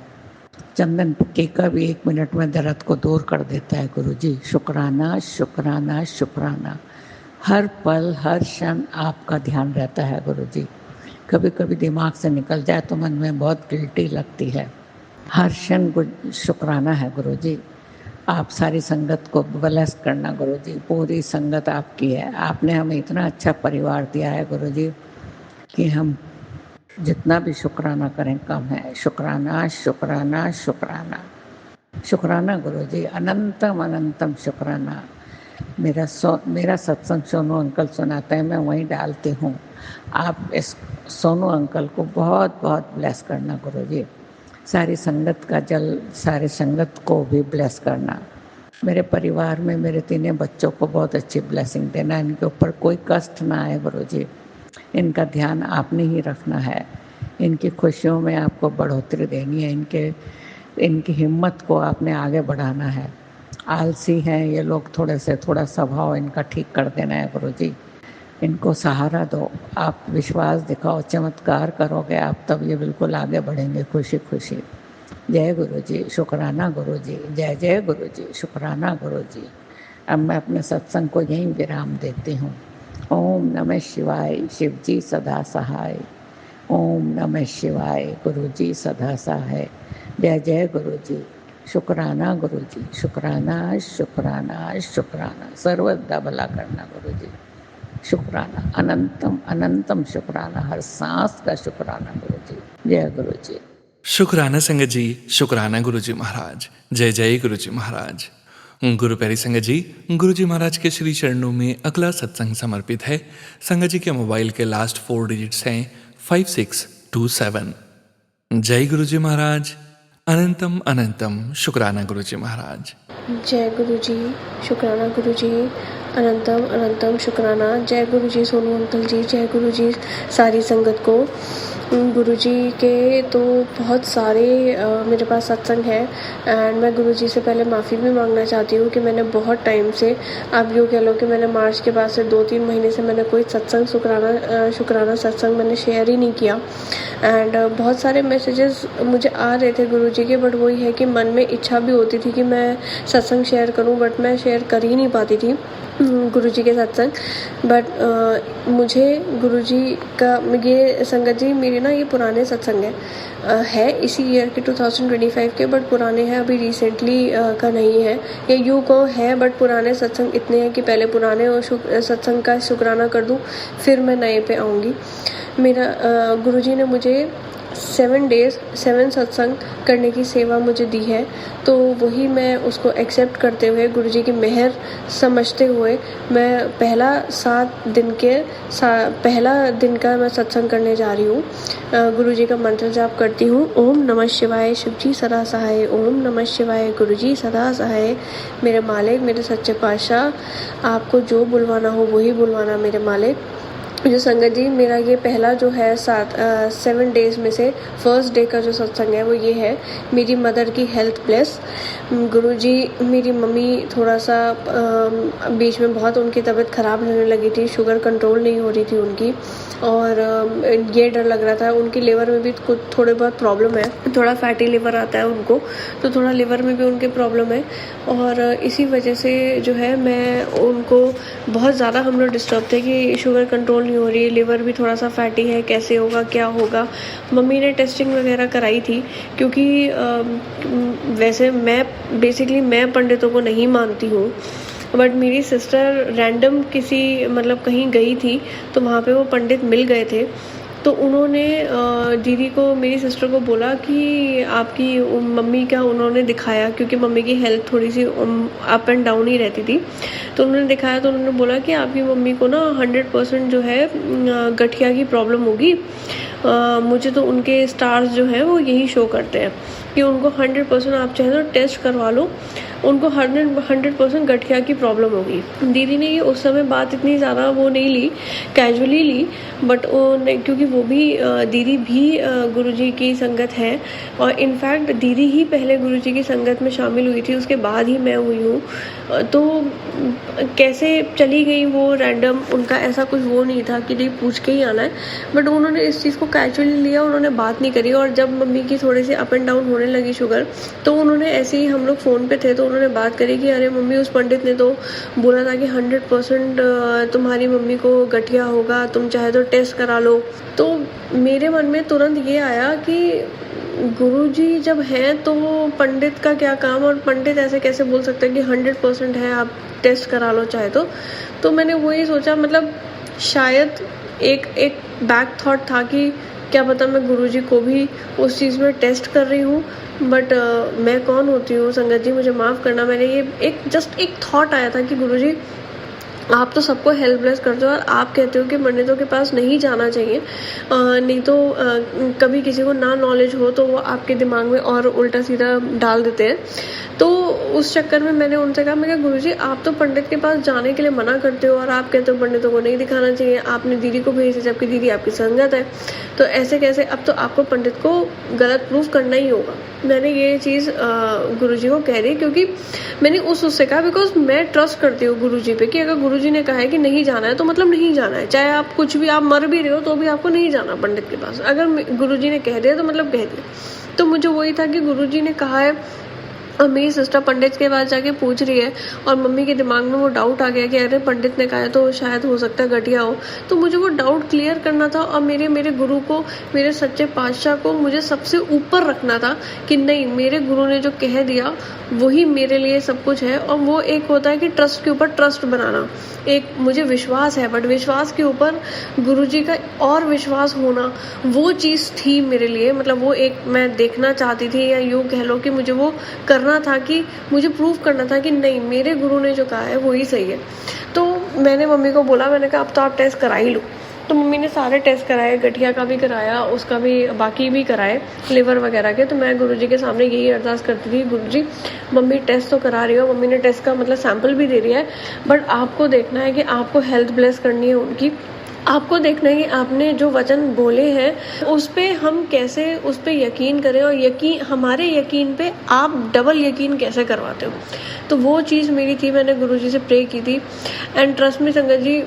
चंदन टीका भी 1 मिनट में दर्द को दूर कर देता है गुरुजी। शुक्राना शुक्राना शुक्राना। हर पल हर क्षण आपका ध्यान रहता है गुरुजी। कभी कभी दिमाग से निकल जाए तो मन में बहुत गिल्टी लगती है। हर क्षण शुक्राना है गुरुजी। आप सारी संगत को ब्लेस करना गुरुजी। पूरी संगत आपकी है। आपने हमें इतना अच्छा परिवार दिया है गुरुजी कि हम जितना भी शुक्राना करें कम है। शुक्राना शुक्राना शुक्राना शुक्राना गुरुजी। अनंतम अनंतम शुक्राना। मेरा सत्संग सोनू अंकल सुनाते हैं, मैं वहीं डालती हूँ। आप इस सोनू अंकल को बहुत बहुत ब्लेस करना गुरुजी। सारी संगत का जल सारी संगत को भी ब्लेस करना। मेरे परिवार में मेरे 3 बच्चों को बहुत अच्छी ब्लेसिंग देना। इनके ऊपर कोई कष्ट ना आए गुरुजी। इनका ध्यान आपने ही रखना है। इनकी खुशियों में आपको बढ़ोतरी देनी है। इनकी हिम्मत को आपने आगे बढ़ाना है। आलसी हैं ये लोग, थोड़ा स्वभाव इनका ठीक कर देना है गुरुजी। इनको सहारा दो, आप विश्वास दिखाओ, चमत्कार करोगे आप, तब ये बिल्कुल आगे बढ़ेंगे खुशी खुशी। जय गुरुजी, शुक्राना गुरुजी। जय जय गुरुजी, शुक्राना गुरुजी। अब मैं अपने सत्संग को यहीं विराम देती हूँ। ओम नमः शिवाय, शिव जी सदा सहाय। ओम नमः शिवाय, गुरुजी सदा सहाय। जय जय गुरुजी, शुक्राना गुरुजी। शुक्राना शुक्राना शुक्राना। सर्वदा भला करना गुरुजी। शुक्राना, अनंतम अनंतम शुक्राना। हर सांस का शुक्राना गुरुजी। जय गुरुजी। शुक्राना संगत जी, शुक्राना गुरुजी महाराज। जय जय गुरुजी महाराज। गुरु प्यारी संगत जी, गुरुजी महाराज के श्री चरणों में अगला सत्संग समर्पित है। संगत जी के मोबाइल के लास्ट 4 डिजिट्स हैं 5627। जय गुरुजी महाराज। अनंतम अनंतम शुक्राना गुरुजी महाराज। जय गुरुजी, शुक्राना गुरुजी। अनंतम अनंतम शुक्राना। जय गुरुजी सोनू अंकल जी। जय गुरुजी सारी संगत को। गुरुजी के तो बहुत सारे मेरे पास सत्संग है एंड मैं गुरुजी से पहले माफ़ी भी मांगना चाहती हूँ कि मैंने बहुत टाइम से, आप यूँ कह लो कि मैंने मार्च के बाद से 2-3 महीने से मैंने कोई सत्संग शुक्राना सत्संग मैंने शेयर ही नहीं किया। एंड बहुत सारे मैसेजेस मुझे आ रहे थे गुरुजी के, बट वही है कि मन में इच्छा भी होती थी कि मैं सत्संग शेयर करूं, बट मैं शेयर कर ही नहीं पाती थी गुरुजी के सत्संग। बट मुझे गुरुजी का ये संगत जी मेरे ना ये पुराने सत्संग है इसी ईयर के 2025 के, बट पुराने हैं, अभी रिसेंटली का नहीं है। ये यूँ को है बट पुराने सत्संग इतने हैं कि पहले पुराने और सत्संग का शुक्राना कर दूं, फिर मैं नए पे आऊँगी। मेरा गुरुजी ने मुझे 7 डेज़ 7 सत्संग करने की सेवा मुझे दी है, तो वही मैं उसको एक्सेप्ट करते हुए गुरुजी की मेहर समझते हुए मैं पहला दिन का मैं सत्संग करने जा रही हूँ। गुरुजी का मंत्र जाप करती हूँ। ओम नमः शिवाय, शिवजी सदा सहाय। ओम नमः शिवाय, गुरुजी सदा सहाय। मेरे मालिक, मेरे सच्चे पातशाह, आपको जो बुलवाना हो वही बुलवाना मेरे मालिक। जो संगत जी मेरा ये पहला जो है 7 डेज़ में से फर्स्ट डे का जो सत्संग है वो ये है, मेरी मदर की हेल्थ ब्लेस। गुरुजी, मेरी मम्मी थोड़ा सा बीच में बहुत उनकी तबीयत ख़राब रहने लगी थी, शुगर कंट्रोल नहीं हो रही थी उनकी, और ये डर लग रहा था। उनकी लिवर में भी कुछ थोड़े बहुत प्रॉब्लम है, थोड़ा फैटी लिवर आता है उनको, तो थोड़ा लिवर में भी उनके प्रॉब्लम है। और इसी वजह से जो है मैं उनको बहुत ज़्यादा हम लोग डिस्टर्ब थे कि शुगर कंट्रोल नहीं हो रही है, लिवर भी थोड़ा सा फैटी है, कैसे होगा क्या होगा। मम्मी ने टेस्टिंग वगैरह कराई थी, क्योंकि वैसे मैं पंडितों को नहीं मानती हूँ, बट मेरी सिस्टर रैंडम किसी कहीं गई थी तो वहाँ पे वो पंडित मिल गए थे, तो उन्होंने दीदी को, मेरी सिस्टर को बोला कि आपकी मम्मी का उन्होंने दिखाया, क्योंकि मम्मी की हेल्थ थोड़ी सी अप एंड डाउन ही रहती थी। तो उन्होंने दिखाया तो उन्होंने बोला कि आपकी मम्मी को ना 100% जो है गठिया की प्रॉब्लम होगी। मुझे तो उनके स्टार्स जो हैं वो यही शो करते हैं कि उनको 100% आप चाहे तो टेस्ट करवा लो, उनको 100% गठिया की प्रॉब्लम होगी। दीदी ने ये उस समय बात इतनी ज़्यादा वो नहीं ली, कैजुअली ली, बट क्योंकि वो भी दीदी भी गुरुजी की संगत है, और इनफैक्ट दीदी ही पहले गुरुजी की संगत में शामिल हुई थी, उसके बाद ही मैं हुई हूँ। तो कैसे चली गई वो रैंडम, उनका ऐसा कुछ वो नहीं था कि नहीं पूछ के ही आना है, बट उन्होंने इस चीज़ को कैजुअली लिया, उन्होंने बात नहीं करी। और जब मम्मी की थोड़ी सी अप एंड डाउन होने लगी शुगर, तो उन्होंने ऐसे ही, हम लोग फ़ोन पे थे तो उन्होंने बात करी कि अरे मम्मी, उस पंडित ने तो बोला था कि 100% तुम्हारी मम्मी को गठिया होगा, तुम चाहे तो टेस्ट करा लो। तो मेरे मन में तुरंत ये आया कि गुरुजी जब हैं तो पंडित का क्या काम, और पंडित ऐसे कैसे बोल सकते हैं कि 100% है, आप टेस्ट करा लो चाहे तो मैंने वही सोचा, मतलब शायद एक बैक थॉट था कि क्या पता मैं गुरुजी को भी उस चीज़ में टेस्ट कर रही हूँ, बट मैं कौन होती हूँ संगत जी, मुझे माफ़ करना। मैंने ये जस्ट एक थॉट आया था कि गुरुजी आप तो सबको हेल्प ब्लेस करते हो और आप कहते हो कि पंडितों के पास नहीं जाना चाहिए, नहीं तो कभी किसी को ना नॉलेज हो तो वो आपके दिमाग में और उल्टा सीधा डाल देते हैं। तो उस चक्कर में मैंने उनसे कहा, मैं गुरुजी आप तो पंडित के पास जाने के लिए मना करते हो और आप कहते हो पंडितों को नहीं दिखाना चाहिए, आपने दीदी को भेजा जबकि दीदी आपकी संगत है, तो ऐसे कैसे, अब तो आपको पंडित को गलत प्रूफ करना ही होगा। मैंने ये चीज़ गुरुजी को कह दी, क्योंकि मैंने उससे कहा बिकॉज मैं ट्रस्ट करती हूँ गुरुजी पे कि अगर गुरुजी ने कहा है कि नहीं जाना है तो मतलब नहीं जाना है, चाहे आप कुछ भी, आप मर भी रहे हो तो भी आपको नहीं जाना पंडित के पास। अगर गुरुजी ने कह दिया तो मतलब कह दिया। तो मुझे वही था कि गुरुजी ने कहा है, और मेरी सिस्टर पंडित के पास जाके पूछ रही है और मम्मी के दिमाग में वो डाउट आ गया कि अरे पंडित ने कहा है तो शायद हो सकता है गठिया हो। तो मुझे वो डाउट क्लियर करना था और मेरे गुरु को, मेरे सच्चे पातशाह को मुझे सबसे ऊपर रखना था कि नहीं, मेरे गुरु ने जो कह दिया वही मेरे लिए सब कुछ है। और वो एक होता है कि ट्रस्ट के ऊपर ट्रस्ट बनाना, एक मुझे विश्वास है, बट विश्वास के ऊपर गुरुजी का और विश्वास होना, वो चीज़ थी मेरे लिए। मतलब वो एक मैं देखना चाहती थी, या यूँ कह लो कि मुझे वो करना था कि मुझे प्रूव करना था कि नहीं, मेरे गुरु ने जो कहा है वही सही है। तो मैंने मम्मी को बोला, मैंने कहा अब तो आप टेस्ट करा ही लो। तो मम्मी ने सारे टेस्ट कराए, गठिया का भी कराया, उसका भी, बाकी भी कराए, लिवर वगैरह के। तो मैं गुरुजी के सामने यही अरदास करती थी, गुरुजी मम्मी टेस्ट तो करा रही हो, मम्मी ने टेस्ट का मतलब सैंपल भी दे दिया है, बट आपको देखना है कि आपको हेल्थ ब्लेस करनी है उनकी, आपको देखना है कि आपने जो वचन बोले हैं उस पे हम कैसे उस पे यकीन करें, और यकीन, हमारे यकीन पे आप डबल यकीन कैसे करवाते हो। तो वो चीज़ मेरी थी, मैंने गुरुजी से प्रे की थी। एंड ट्रस्ट मी संगत जी,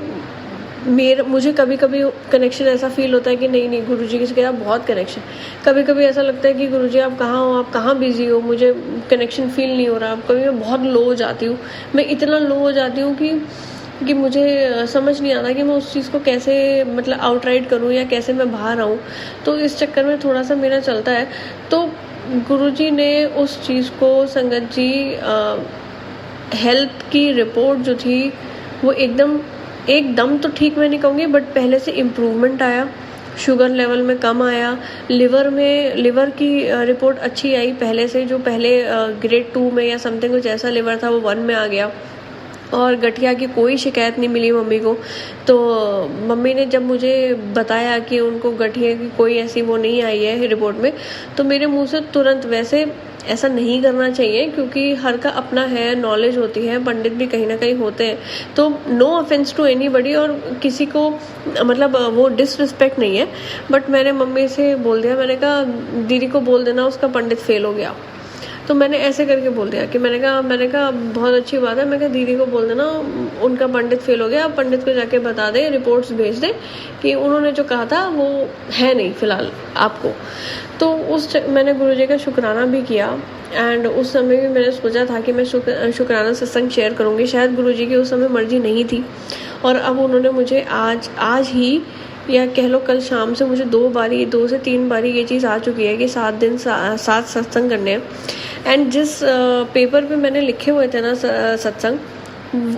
मुझे कभी कभी कनेक्शन ऐसा फील होता है कि नहीं गुरुजी के साथ बहुत कनेक्शन, कभी कभी ऐसा लगता है कि गुरुजी आप कहाँ हो, आप कहाँ बिजी हो, मुझे कनेक्शन फील नहीं हो रहा। कभी मैं बहुत लो हो जाती हूँ, मैं इतना लो हो जाती हूँ कि मुझे समझ नहीं आता कि मैं उस चीज़ को कैसे मतलब आउटराइट करूँ या कैसे मैं बाहर आऊँ। तो इस चक्कर में थोड़ा सा मेरा चलता है। तो गुरुजी ने उस चीज़ को, संगत जी, हेल्थ की रिपोर्ट जो थी वो एकदम तो ठीक मैं नहीं कहूँगी, बट पहले से इम्प्रूवमेंट आया, शुगर लेवल में कम आया, लिवर की रिपोर्ट अच्छी आई पहले से, जो पहले ग्रेड 2 में या समथिंग कुछ ऐसा लिवर था वो 1 में आ गया, और गठिया की कोई शिकायत नहीं मिली मम्मी को। तो मम्मी ने जब मुझे बताया कि उनको गठिया की कोई ऐसी वो नहीं आई है रिपोर्ट में, तो मेरे मुंह से तुरंत, वैसे ऐसा नहीं करना चाहिए क्योंकि हर का अपना है, नॉलेज होती है, पंडित भी कहीं ना कहीं होते हैं, तो नो ऑफेंस टू एनीबडी, और किसी को मतलब वो डिसरिस्पेक्ट नहीं है। बट मैंने मम्मी से बोल दिया, मैंने कहा दीदी को बोल देना उसका पंडित फेल हो गया। तो मैंने ऐसे करके बोल दिया कि मैंने कहा बहुत अच्छी बात है, मैं कहा दीदी को बोल देना उनका पंडित फेल हो गया, आप पंडित को जाके बता दें, रिपोर्ट्स भेज दें कि उन्होंने जो कहा था वो है नहीं फ़िलहाल आपको। तो मैंने गुरुजी का शुक्राना भी किया, एंड उस समय भी मैंने सोचा था कि मैं शुक्राना सत्संग शेयर करूँगी, शायद गुरुजी की उस समय मर्जी नहीं थी, और अब उन्होंने मुझे आज ही, या कह लो कल शाम से, मुझे 2 से 3 बारी ये चीज़ आ चुकी है कि 7 दिन 7 सत्संग करने हैं। एंड जिस पेपर पे मैंने लिखे हुए थे ना सत्संग,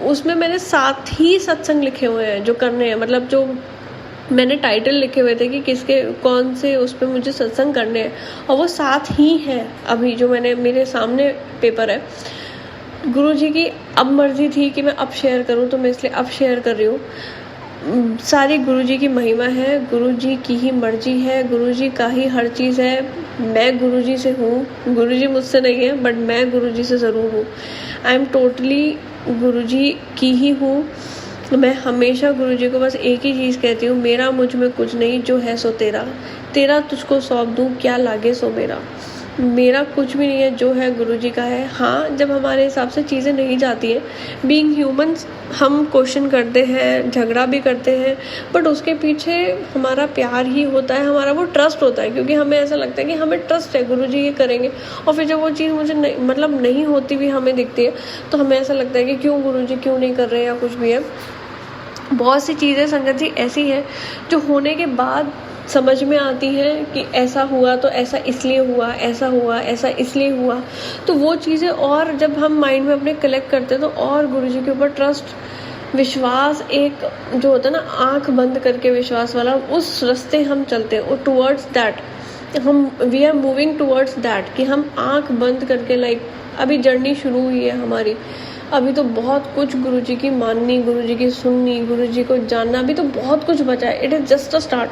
उसमें मैंने 7 ही सत्संग लिखे हुए हैं जो करने हैं, मतलब जो मैंने टाइटल लिखे हुए थे कि किसके कौन से उस पर मुझे सत्संग करने हैं, और वो 7 ही हैं अभी जो मैंने मेरे सामने पेपर है। गुरु जी की अब मर्जी थी कि मैं अब शेयर करूं, तो मैं इसलिए अब शेयर कर रही हूँ। सारी गुरु जी की महिमा है, गुरु जी की ही मर्जी है, गुरु जी का ही हर चीज़ है। मैं गुरु जी से हूँ, गुरु जी मुझसे नहीं है, बट मैं गुरु जी से ज़रूर हूँ। आई एम टोटली गुरु जी की ही हूँ। मैं हमेशा गुरु जी को बस एक ही चीज़ कहती हूँ, मेरा मुझ में कुछ नहीं, जो है सो तेरा, तेरा तुझको सौंप दूँ, क्या लागे सो मेरा। मेरा कुछ भी नहीं है, जो है गुरु जी का है। हाँ, जब हमारे हिसाब से चीज़ें नहीं जाती हैं, बीइंग ह्यूमंस, हम क्वेश्चन करते हैं, झगड़ा भी करते हैं, बट उसके पीछे हमारा प्यार ही होता है, हमारा वो ट्रस्ट होता है, क्योंकि हमें ऐसा लगता है कि हमें ट्रस्ट है गुरु जी ये करेंगे। और फिर जब वो चीज़ मुझे नहीं होती भी हमें दिखती है, तो हमें ऐसा लगता है कि क्यों गुरु जी क्यों नहीं कर रहे, या कुछ भी है। बहुत सी चीज़ें संगत जी ऐसी हैं जो होने के बाद समझ में आती हैं कि ऐसा हुआ तो ऐसा इसलिए हुआ, ऐसा हुआ ऐसा इसलिए हुआ। तो वो चीज़ें और जब हम माइंड में अपने कलेक्ट करते हैं, तो और गुरुजी के ऊपर ट्रस्ट, विश्वास, एक जो होता है ना आंख बंद करके विश्वास वाला, उस रास्ते हम चलते हैं, और towards that we are moving towards that, कि हम आंख बंद करके, लाइक अभी जर्नी शुरू हुई है हमारी। अभी तो बहुत कुछ गुरुजी की माननी, गुरुजी की सुननी, गुरुजी को जानना, अभी तो बहुत कुछ बचा है। It is just a start.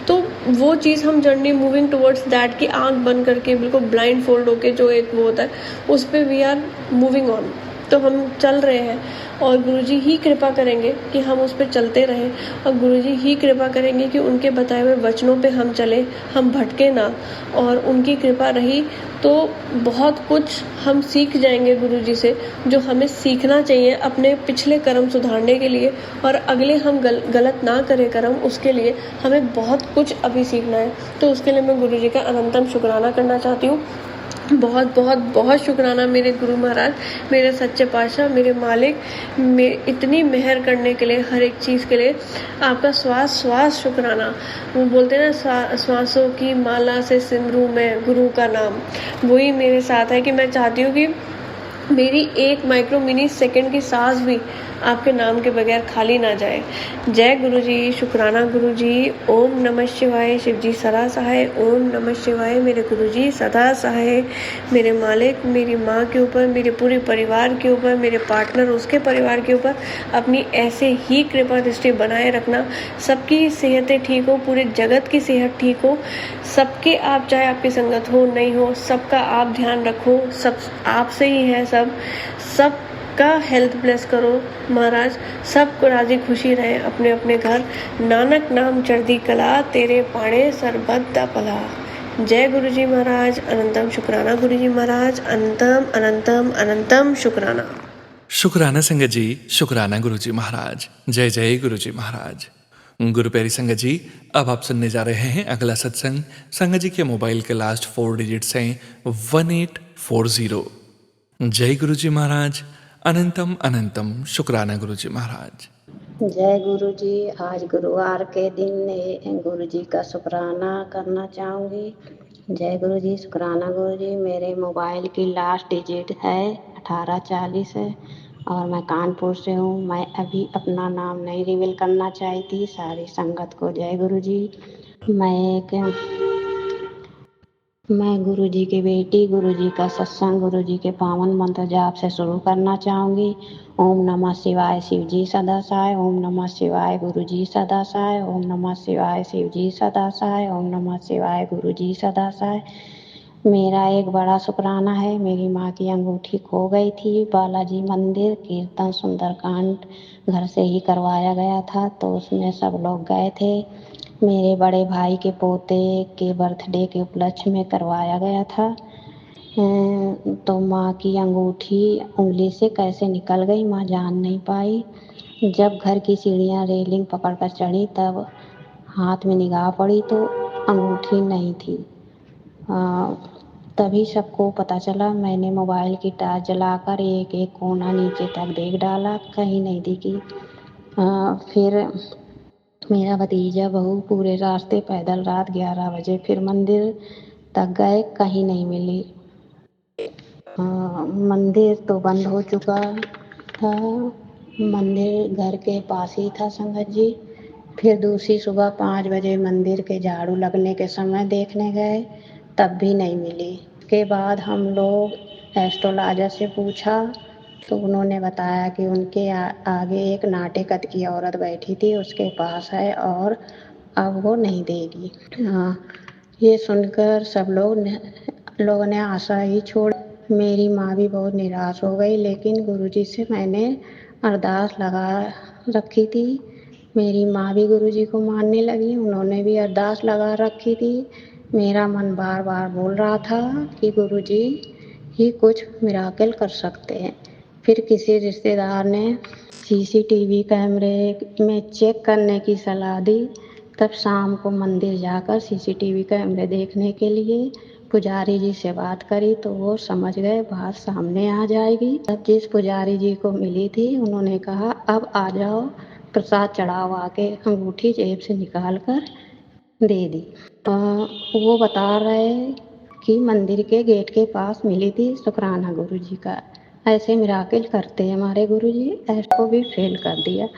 तो वो चीज़ हम जर्नी मूविंग टुवर्ड्स दैट की आंख बंद करके बिल्कुल ब्लाइंड फोल्ड होके जो एक वो होता है, उस पर वी आर मूविंग ऑन। तो हम चल रहे हैं, और गुरुजी ही कृपा करेंगे कि हम उस पर चलते रहें, और गुरुजी ही कृपा करेंगे कि उनके बताए हुए वचनों पे हम चलें, हम भटके ना। और उनकी कृपा रही तो बहुत कुछ हम सीख जाएंगे गुरुजी से, जो हमें सीखना चाहिए अपने पिछले कर्म सुधारने के लिए, और अगले हम गलत ना करें कर्म, उसके लिए हमें बहुत कुछ अभी सीखना है। तो उसके लिए मैं गुरुजी का अनंतम शुक्राना करना चाहती हूँ। बहुत बहुत बहुत शुक्राना मेरे गुरु महाराज, मेरे सच्चे पातशाह, मेरे मालिक, इतनी मेहर करने के लिए, हर एक चीज़ के लिए आपका श्वास श्वास शुक्राना। वो बोलते हैं ना, श्वासों की माला से सिमरू में गुरु का नाम, वही मेरे साथ है कि मैं चाहती हूँ कि मेरी एक माइक्रो मिनी सेकंड की सांस भी आपके नाम के बगैर खाली ना जाए। जय गुरुजी, शुक्राना गुरुजी। ओम नमः शिवाय, शिवजी सदा सहाय। ओम नमः शिवाय, मेरे गुरुजी सदा सहाय। मेरे मालिक, मेरी माँ के ऊपर, मेरे पूरे परिवार के ऊपर, मेरे पार्टनर उसके परिवार के ऊपर अपनी ऐसे ही कृपा दृष्टि बनाए रखना। सबकी सेहतें ठीक हो, पूरे जगत की सेहत ठीक हो, सबके आप, चाहे आपकी संगत हो नहीं हो, सबका आप ध्यान रखो। सब आपसे ही है, सबका हेल्थ ब्लेस करो महाराज। सबको राजी खुशी रहे अपने अपने घर। नानक नाम चढ़दी कला, तेरे पाणे सरबत पला। जय गुरुजी महाराज। अनंतम शुक्राना गुरुजी महाराज। अनंतम अनंतम अनंतम शुक्राना। शुक्राना संगत जी, शुक्राना गुरुजी महाराज। जय जय गुरुजी महाराज। गुरु प्यारी संगत जी, अब आप सुनने जा रहे हैं अगला सत्संग। संगत जी के मोबाइल के लास्ट 4 डिजिट्स हैं 1840। जय गुरुजी महाराज। अनंतम अनंतम शुक्राना गुरुजी महाराज। जय गुरु जी। आज गुरुवार के दिन गुरु जी का शुक्राना करना चाहूँगी। जय गुरु जी, शुक्राना गुरु जी। मेरे मोबाइल की लास्ट डिजिट है 1840 है, और मैं कानपुर से हूँ। मैं अभी अपना नाम नहीं रिवील करना चाहती सारी संगत को। जय गुरु जी। मैं गुरु जी की बेटी, गुरु जी का सत्संग, गुरु जी के पावन मंत्र जाप से शुरू करना चाहूँगी। ओम नमः शिवाय, शिव जी सदा सहाय। ओम नमः शिवाय, गुरु जी सदा सहाय। ओम नमः शिवाय, शिव जी सदा सहाय। ओम नमः शिवाय, गुरु जी सदा सहाय। मेरा एक बड़ा शुक्राना है, मेरी माँ की अंगूठी खो गई थी। बालाजी मंदिर कीर्तन सुंदरकांड घर से ही करवाया गया था, तो उसमें सब लोग गए थे। मेरे बड़े भाई के पोते के बर्थडे के उपलक्ष्य में करवाया गया था। तो माँ की अंगूठी उंगली से कैसे निकल गई, माँ जान नहीं पाई। जब घर की सीढ़ियाँ रेलिंग पकड़ कर चढ़ी, तब हाथ में निगाह पड़ी तो अंगूठी नहीं थी। तभी सबको पता चला। मैंने मोबाइल की टॉर्च जलाकर एक एक कोना नीचे तक देख डाला, कहीं नहीं दिखी। फिर मेरा भतीजा बहू पूरे रास्ते पैदल रात 11 बजे फिर मंदिर तक गए, कहीं नहीं मिली। मंदिर तो बंद हो चुका था। मंदिर घर के पास ही था संगत जी। फिर दूसरी सुबह 5 बजे मंदिर के झाड़ू लगने के समय देखने गए, तब भी नहीं मिली। उसके बाद हम लोग एस्ट्रोलॉजर से पूछा तो उन्होंने बताया कि उनके आगे एक नाटेकत की औरत बैठी थी, उसके पास है और अब वो नहीं देगी। ये सुनकर सब लोगों ने आशा ही छोड़। मेरी माँ भी बहुत निराश हो गई, लेकिन गुरुजी से मैंने अरदास लगा रखी थी। मेरी माँ भी गुरुजी को मानने लगी, उन्होंने भी अरदास लगा रखी थी। मेरा मन बार बार बोल रहा था कि गुरुजी ही कुछ मिराकल कर सकते हैं। फिर किसी रिश्तेदार ने सीसीटीवी कैमरे में चेक करने की सलाह दी। तब शाम को मंदिर जाकर सीसीटीवी कैमरे देखने के लिए पुजारी जी से बात करी तो वो समझ गए बात सामने आ जाएगी। तब जिस पुजारी जी को मिली थी उन्होंने कहा, अब आ जाओ, प्रसाद चढ़ाओ। आके अंगूठी जेब से निकाल कर दे दी। वो बता रहे कि मंदिर के गेट के पास मिली थी, शुक्राना गुरुजी का। ऐसे मिराकिल करते हैं हमारे गुरुजी। को भी फेल कर दिया।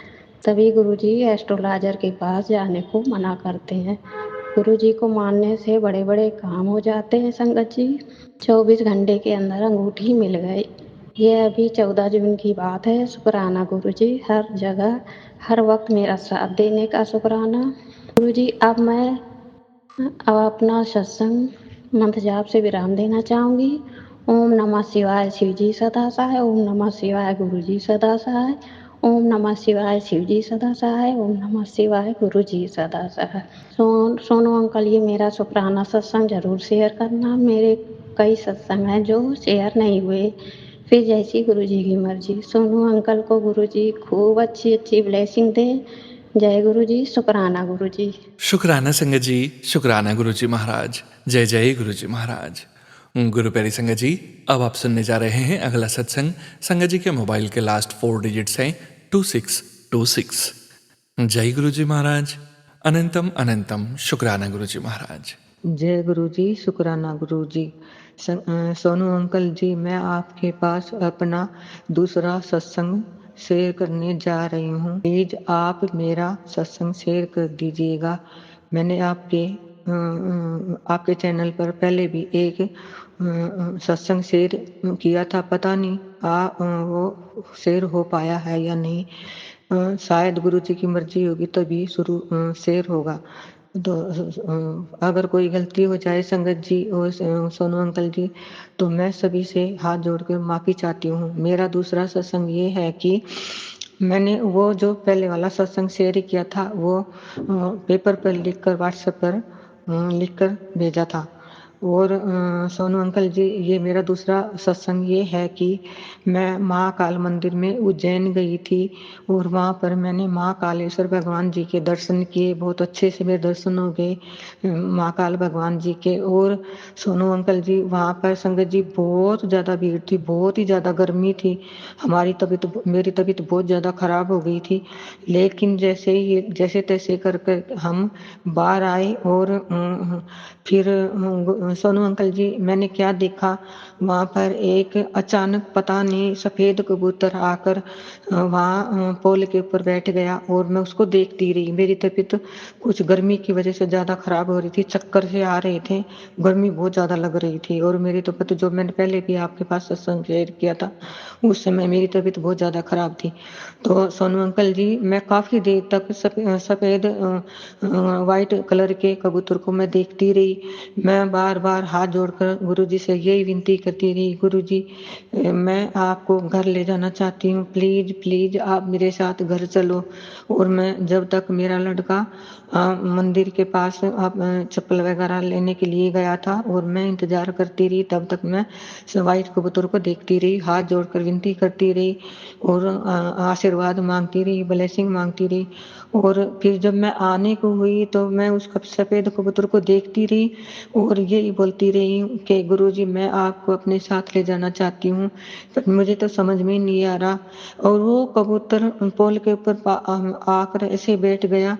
तभी गुरुजी एस्ट्रोलॉजर के पास जाने को मना करते हैं। गुरुजी को मानने से बड़े बड़े काम हो जाते हैं संगत जी। 24 घंटे के अंदर अंगूठी मिल गई। ये अभी 14 जून की बात है। शुक्राना गुरुजी, हर जगह हर वक्त मेरा साथ देने का शुक्राना। गुरुजी, अब मैं अपना सत्संग मंत्र जाप से विराम देना चाहूँगी। ओम नमः शिवाय शिवजी सदा सहाय। ओम नमः शिवाय गुरुजी सदा सहाय। ओम नमः शिवाय शिवजी सदा सहाय। ओम नमः शिवाय गुरुजी सदा सहाय। सोनू अंकल, ये मेरा शुक्राना सत्संग जरूर शेयर करना। मेरे कई सत्संग हैं जो शेयर नहीं हुए, फिर जैसी गुरुजी की मर्जी। सोनू अंकल को गुरुजी खूब अच्छी अच्छी ब्लेसिंग दे। जय गुरुजी, शुक्राना गुरुजी। शुक्राना संगत जी, शुक्राना गुरुजी महाराज। जय जय गुरुजी महाराज। गुरु प्यारी संगत जी, अब आप सुनने जा रहे हैं अगला सत्संग। संगत जी के मोबाइल के लास्ट 4 डिजिट्स हैं 2626। जय गुरुजी महाराज। अनंतम अनंतम शुक्राना गुरुजी महाराज। जय गुरुजी, शुक्राना गुरुजी। सोनू अंकल जी, मैं आपके पास अपना दूसरा सत्संग शेयर करने जा रही हूँ। प्लीज आप मेरा सत्संग शेयर कर दीजिएगा। मैंने आपके चैनल पर पहले भी एक सत्संग शेयर किया था, पता नहीं वो शेयर हो पाया है या नहीं। शायद गुरुजी की मर्जी होगी तभी शेयर होगा। तो अगर कोई गलती हो जाए संगत जी और सोनू अंकल जी, तो मैं सभी से हाथ जोड़कर माफ़ी चाहती हूँ। मेरा दूसरा सत्संग ये है कि मैंने वो जो पहले वाला सत्संग शेयर किया था वो पेपर पर लिखकर व्हाट्सएप पर लिखकर भेजा था। और सोनू अंकल जी, ये मेरा दूसरा सत्संग ये है कि मैं महाकाल मंदिर में उज्जैन गई थी और वहाँ पर मैंने महाकालेश्वर भगवान जी के दर्शन किए। बहुत अच्छे से मेरे दर्शन हो गए महाकाल भगवान जी के। और सोनू अंकल जी, वहाँ पर संगत जी बहुत ज़्यादा भीड़ थी, बहुत ही ज़्यादा गर्मी थी। मेरी तबीयत बहुत ज़्यादा ख़राब हो गई थी, लेकिन जैसे तैसे करके हम बाहर आए। और फिर सोनू अंकल जी, मैंने क्या देखा, वहाँ पर एक अचानक पता नहीं सफ़ेद कबूतर आकर वहाँ पोल के ऊपर बैठ गया और मैं उसको देखती रही। मेरी तबीयत कुछ गर्मी की वजह से ज़्यादा ख़राब हो रही थी, चक्कर से आ रहे थे, गर्मी बहुत ज़्यादा लग रही थी। और मेरी तबीयत, जो मैंने पहले भी आपके पास सत्संग शेयर किया था, उस समय मेरी तबीयत बहुत ज़्यादा ख़राब थी। तो सोनू अंकल जी, मैं काफ़ी देर तक सफ़ेद वाइट कलर के कबूतर को मैं देखती रही। मैं बार बार हाथ जोड़कर गुरुजी से यही विनती करती रही, गुरुजी मैं आपको घर ले जाना चाहती हूँ, प्लीज़ प्लीज़ आप मेरे साथ घर चलो। और मैं जब तक मेरा लड़का मंदिर के पास चप्पल वगैरह लेने के लिए गया था और मैं इंतज़ार करती रही, तब तक मैं वाइट कबूतर को देखती रही, हाथ जोड़कर विनती करती रही और आशीर्वाद मांगती रही, ब्लेसिंग मांगती रही। और फिर जब मैं आने को हुई तो मैं उस सफ़ेद कबूतर को देखती रही और ये यही बोलती रही हूँ कि गुरुजी मैं आपको अपने साथ ले जाना चाहती हूँ, पर मुझे तो समझ में नहीं आ रहा। और वो कबूतर पोल के ऊपर आकर ऐसे बैठ गया,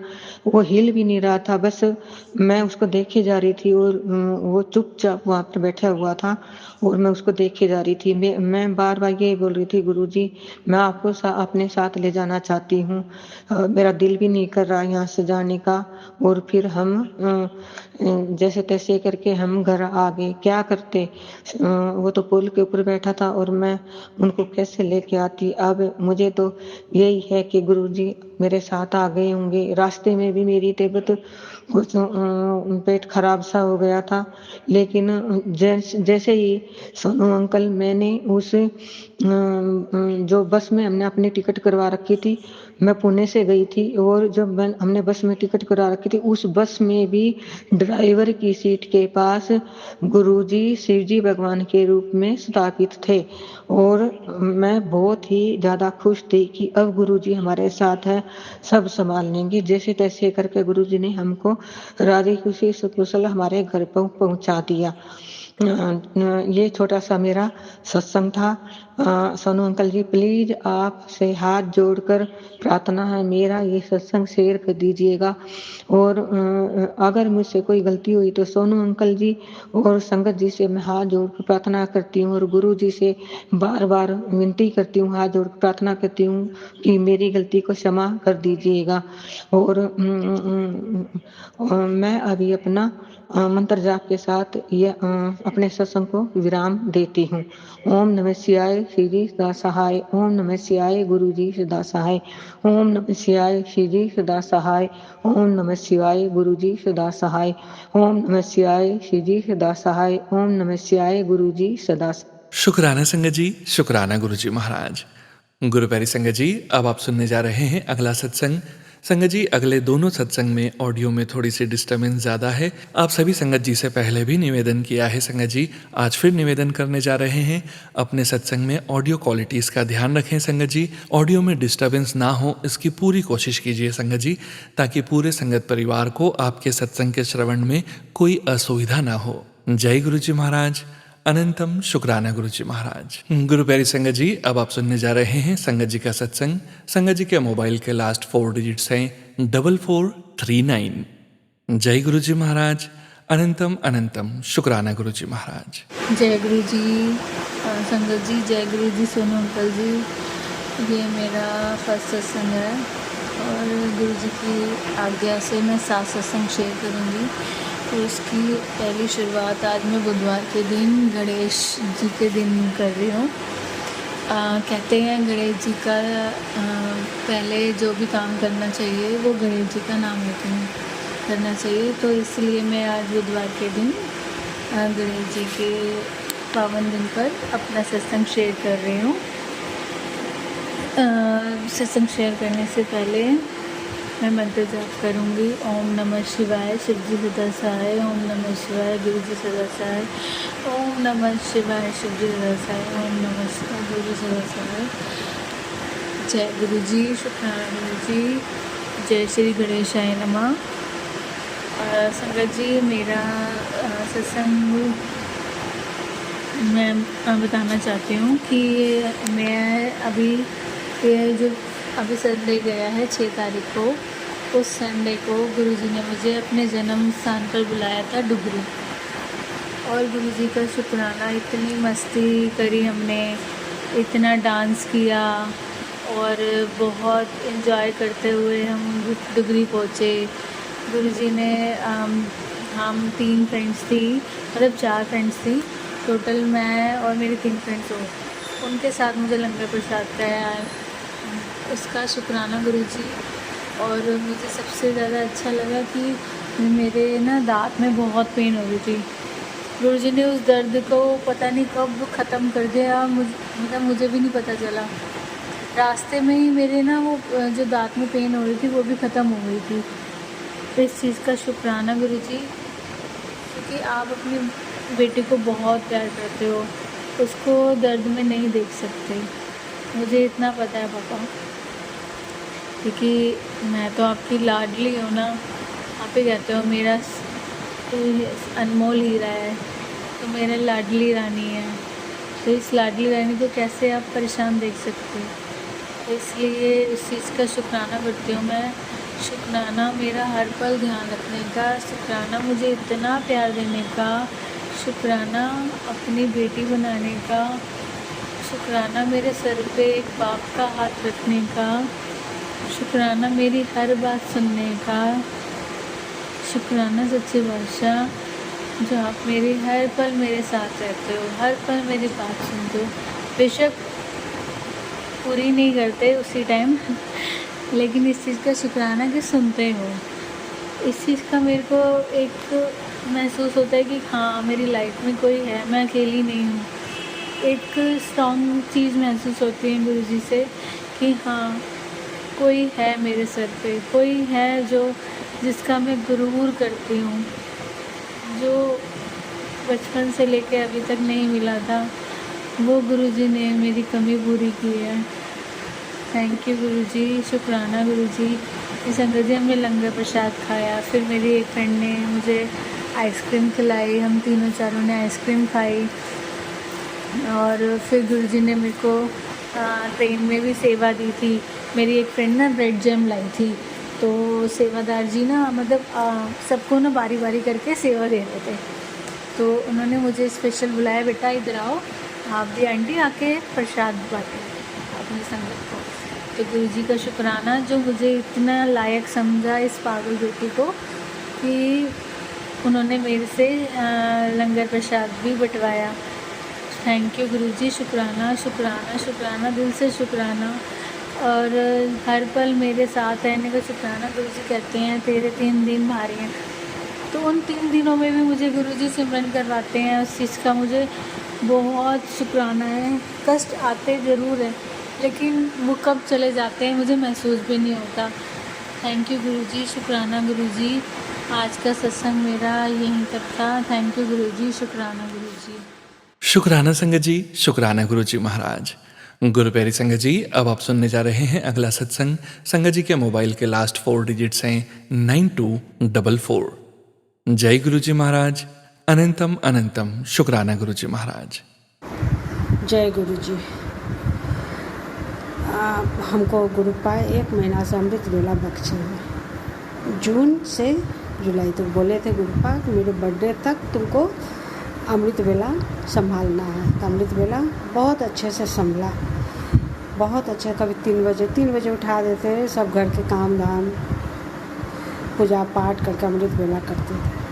वो हिल भी नहीं रहा था, बस मैं उसको देखे जा रही थी और वो चुपचाप वहाँ पर बैठा हुआ था और मैं उसको देखे जा रही थी। मैं बार बार यही बोल रही थी, गुरुजी मैं आपको अपने साथ ले जाना चाहती हूँ, मेरा दिल भी नहीं कर रहा यहाँ से जाने का। और फिर हम जैसे तैसे करके हम घर आ गए। क्या करते, वो तो पुल के ऊपर बैठा था और मैं उनको कैसे लेके आती। अब मुझे तो यही है कि गुरुजी मेरे साथ आ गए होंगे। रास्ते में भी मेरी तबीयत कुछ पेट खराब सा हो गया था, लेकिन जैसे ही सोनू अंकल मैंने उस जो बस में हमने अपनी टिकट करवा रखी थी, मैं पुणे से गई थी और जब हमने बस में टिकट करा रखी थी, उस बस में भी ड्राइवर की सीट के पास गुरुजी शिवजी भगवान के रूप में स्थापित थे। और मैं बहुत ही ज़्यादा खुश थी कि अब गुरुजी हमारे साथ है, सब संभाल लेंगे। जैसे तैसे करके गुरुजी ने हमको राजी खुशी सकुशल हमारे घर पर पहुंचा दिया। ये छोटा सा मेरा सत्संग था। सोनू अंकल जी प्लीज आपसे हाथ जोड़कर प्रार्थना है मेरा, ये सत्संग शेयर कर दीजिएगा। और अगर मुझसे कोई गलती हुई तो सोनू अंकल जी और संगत जी से मैं हाथ जोड़कर प्रार्थना करती हूँ और गुरु जी से बार बार विनती करती हूँ, हाथ जोड़कर प्रार्थना करती हूँ कि मेरी गलती को क्षमा कर दीजिएगा। और मैं अभी अपना मंत्र जाप के साथ ये अपने सत्संग को विराम देती हूँ। ओम नमः शिवाय श्री जी सदा सहाय, ओम नमः शिवाय गुरु जी सदा सहाय, ओम नमः शिवाय श्री जी सदा सहाय, ओम नमः शिवाय गुरु जी सदा सहाय, ओम नमः शिवाय श्री जी सदा सहाय, ओम नमः शिवाय गुरु जी सदा। शुक्राना संगत जी, शुक्राना गुरु जी महाराज। गुरु प्यारी संगत जी, अब आप सुनने जा रहे हैं अगला सत्संग। संगत जी, अगले दोनों सत्संग में ऑडियो में थोड़ी सी डिस्टर्बेंस ज़्यादा है। आप सभी संगत जी से पहले भी निवेदन किया है संगत जी, आज फिर निवेदन करने जा रहे हैं। अपने सत्संग में ऑडियो क्वालिटीज़ का ध्यान रखें संगत जी, ऑडियो में डिस्टर्बेंस ना हो इसकी पूरी कोशिश कीजिए संगत जी, ताकि पूरे संगत परिवार को आपके सत्संग के श्रवण में कोई असुविधा ना हो। जय गुरु जी महाराज। अनंतम शुक्राना गुरु जी महाराज। गुरु प्यारी संगत जी, अब आप सुनने जा रहे हैं संगत जी का सत्संग। संगत जी के मोबाइल के लास्ट 4 डिजिट्स हैं 4439। जय गुरु जी महाराज। अनंतम अनंतम शुक्राना गुरु जी महाराज। जय गुरु जी संगत जी, जय गुरु जी सोनू अंकल जी। ये मेरा फर्स्ट सत्संग है और गुरु जी की आज्ञा से मैं 7 सत्संग शेयर करूँगी। तो इसकी पहली शुरुआत आज मैं बुधवार के दिन गणेश जी के दिन कर रही हूँ। कहते हैं गणेश जी का पहले जो भी काम करना चाहिए वो गणेश जी का नाम लेते हैं करना चाहिए। तो इसलिए मैं आज बुधवार के दिन गणेश जी के पावन दिन पर अपना सत्संग शेयर कर रही हूँ। सत्संग शेयर करने से पहले मैं मंत्र जाप करूँगी। ओम नमः शिवाय शिव जी सदा सहाय, ओम नमः शिवाय गुरु जी सदा सहाय, ओम नमः शिवाय शिव जी सदा सहाय, ओम नमः शिवाय गुरु जी सदा सहाय। जय गुरु जी, शुक्राना गुरु जी, जय श्री गणेशाय नमः। संगत जी, मेरा सत्संग मैं बताना चाहती हूँ कि मैं अभी संडे गया है 6 तारीख को। उस संडे को गुरुजी ने मुझे अपने जन्म स्थान पर बुलाया था डुगरी, और गुरुजी का शुक्राना, इतनी मस्ती करी हमने, इतना डांस किया और बहुत एंजॉय करते हुए हम डुगरी पहुँचे। गुरुजी ने हम 3 फ्रेंड्स थी, मतलब 4 फ्रेंड्स थी टोटल, मैं और मेरी 3 फ्रेंड्स हो, उनके साथ मुझे लंगर प्रसाद कराया, उसका शुक्राना गुरुजी। और मुझे सबसे ज़्यादा अच्छा लगा कि मेरे ना दांत में बहुत पेन हो रही थी। गुरुजी ने उस दर्द को पता नहीं कब ख़त्म कर दिया, मतलब मुझे भी नहीं पता चला। रास्ते में ही मेरे ना वो जो दांत में पेन हो रही थी वो भी ख़त्म हो गई थी। तो इस चीज़ का शुक्राना गुरुजी, क्योंकि आप अपनी बेटी को बहुत प्यार करते हो, उसको दर्द में नहीं देख सकते, मुझे इतना पता है पापा, क्योंकि मैं तो आपकी लाडली हूँ ना। आप ही कहते हो तो ये अनमोल हीरा है, तो मेरा लाडली रानी है, तो इस लाडली रानी को कैसे आप परेशान देख सकते हो। तो इसलिए इस चीज़ का शुक्राना करती हूँ मैं। शुक्राना मेरा हर पल ध्यान रखने का, शुक्राना मुझे इतना प्यार देने का, शुक्राना अपनी बेटी बनाने का, शुक्राना मेरे सर पे एक बाप का हाथ रखने का, शुक्राना मेरी हर बात सुनने का, शुक्राना सच्चे बादशाह जो आप मेरे हर पल मेरे साथ रहते हो, हर पल मेरी बात सुनते हो। बेशक पूरी नहीं करते उसी टाइम लेकिन इस चीज़ का शुक्राना कि सुनते हो। इस चीज़ का मेरे को एक महसूस होता है कि हाँ मेरी लाइफ में कोई है, मैं अकेली नहीं हूँ। एक स्ट्रॉन्ग चीज़ महसूस होती है गुरुजी से कि हाँ कोई है मेरे सर पे, कोई है जो जिसका मैं गुरूर करती हूँ, जो बचपन से लेके अभी तक नहीं मिला था, वो गुरुजी ने मेरी कमी पूरी की है। थैंक यू गुरुजी, शुक्राना गुरुजी। इस अंकल जी हमने लंगर प्रसाद खाया, फिर मेरी एक फ्रेंड ने मुझे आइसक्रीम खिलाई, हम तीनों चारों ने आइसक्रीम खाई, और फिर गुरुजी ने मेरे को ट्रेन में भी सेवा दी थी। मेरी एक फ्रेंड ना ब्रेड जैम लाई थी, तो सेवादार जी ना मतलब सबको ना बारी बारी करके सेवा दे रहे थे, तो उन्होंने मुझे स्पेशल बुलाया, बेटा इधर आओ, आप भी आंटी आके प्रसाद बांटे अपनी संगत को। तो गुरुजी का शुक्राना जो मुझे इतना लायक समझा इस पागल बेटी को कि उन्होंने मेरे से लंगर प्रसाद भी बंटवाया। थैंक यू गुरुजी, शुक्राना शुक्राना शुक्राना, दिल से शुक्राना। और हर पल मेरे साथ रहने का शुक्राना। गुरुजी कहते हैं तेरे 3 दिन भारी हैं, तो उन 3 दिनों में भी मुझे गुरुजी सिमरन करवाते हैं। उस चीज़ का मुझे बहुत शुक्राना है। कष्ट आते ज़रूर है लेकिन वो कब चले जाते हैं मुझे महसूस भी नहीं होता। थैंक यू गुरुजी, शुक्राना गुरुजी। आज का सत्संग मेरा यहीं तक था। थैंक यू गुरुजी, शुक्राना गुरुजी। शुक्राना संगत जी, शुक्राना गुरुजी महाराज। गुरु प्यारी संगत जी, अब आप सुनने जा रहे हैं अगला सत्संग। संगत जी के मोबाइल के लास्ट 4 डिजिट्स हैं 9244। जय गुरुजी महाराज, अनंतम अनंतम शुक्राना गुरुजी महाराज। जय गुरुजी। हमको गुरु पाए 1 महीना से अमृत वेला बख्शे हैं। जून से जुलाई तक बोले थे गुरु पाक मेरे बर्थडे तक तुमको अमृत वेला संभालना है। तो अमृत वेला बहुत अच्छे से संभला, बहुत अच्छा। कभी 3 बजे उठा देते, सब घर के काम धाम पूजा पाठ करके अमृत वेला करते थे।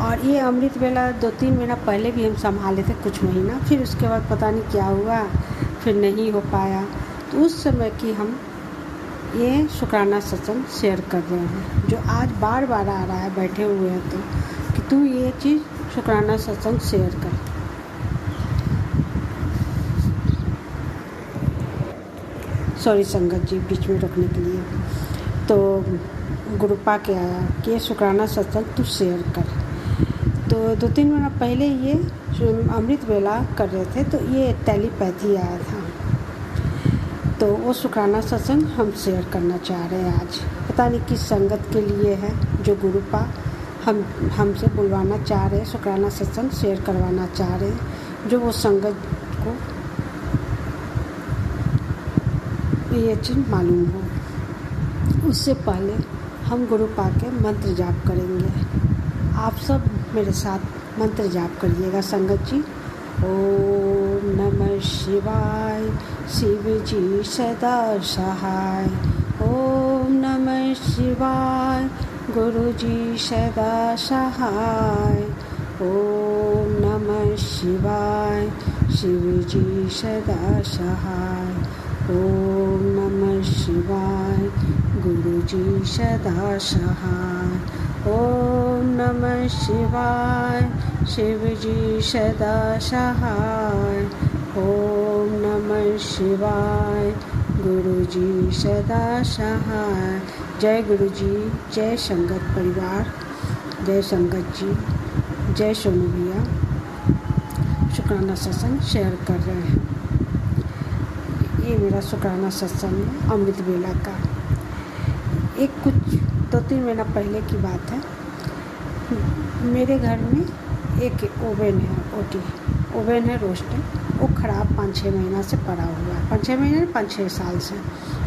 और ये अमृत वेला 2-3 महीना पहले भी हम संभाले थे, कुछ महीना, फिर उसके बाद पता नहीं क्या हुआ, फिर नहीं हो पाया। तो उस समय की हम ये शुक्राना सत्संग शेयर कर रहे हैं, जो आज बार बार आ रहा है, बैठे हुए हैं तो कि तू ये चीज़ शुक्राना सत्संग शेयर कर। सॉरी संगत जी, बीच में रोकने के लिए। तो गुरु पा के आया कि ये शुक्राना सत्संग तू शेयर कर। तो 2-3 महीना पहले ये अमृत वेला कर रहे थे, तो ये टेलीपैथी आया था, तो वो शुक्राना सत्संग हम शेयर करना चाह रहे हैं आज। पता नहीं किस संगत के लिए है, जो गुरु पा हमसे बुलवाना चाह रहे हैं, शुक्राना सत्संग शेयर करवाना चाह रहे हैं, जो वो संगत को ये चीज़ मालूम हो। उससे पहले हम गुरु पा के मंत्र जाप करेंगे। आप सब मेरे साथ मंत्र जाप करिएगा संगत जी। ओम नमः शिवाय, शिव जी सदा सहाय। ओम नमः शिवाय, गुरु जी सदा सहाय। ओम नमः शिवाय, शिव जी सदा सहाय। ओम नमः शिवाय, गुरु जी सदा सहाय। ओम नमः शिवाय, शिव जी सदा सहाय। ओम नमः शिवाय, गुरु जी सदा सहाय। जय गुरु जी, जय संगत परिवार, जय संगत जी, जय सोनू भैया। शुक्राना सत्संग शेयर कर रहे हैं। ये मेरा शुक्राना सत्संग है अमृत वेला का। एक कुछ 2-3 महीना पहले की बात है। मेरे घर में एक ओवन है, ओवन है रोस्टर, वो ख़राब 5-6 महीना से पड़ा हुआ है, 5-6 महीने 5-6 साल से,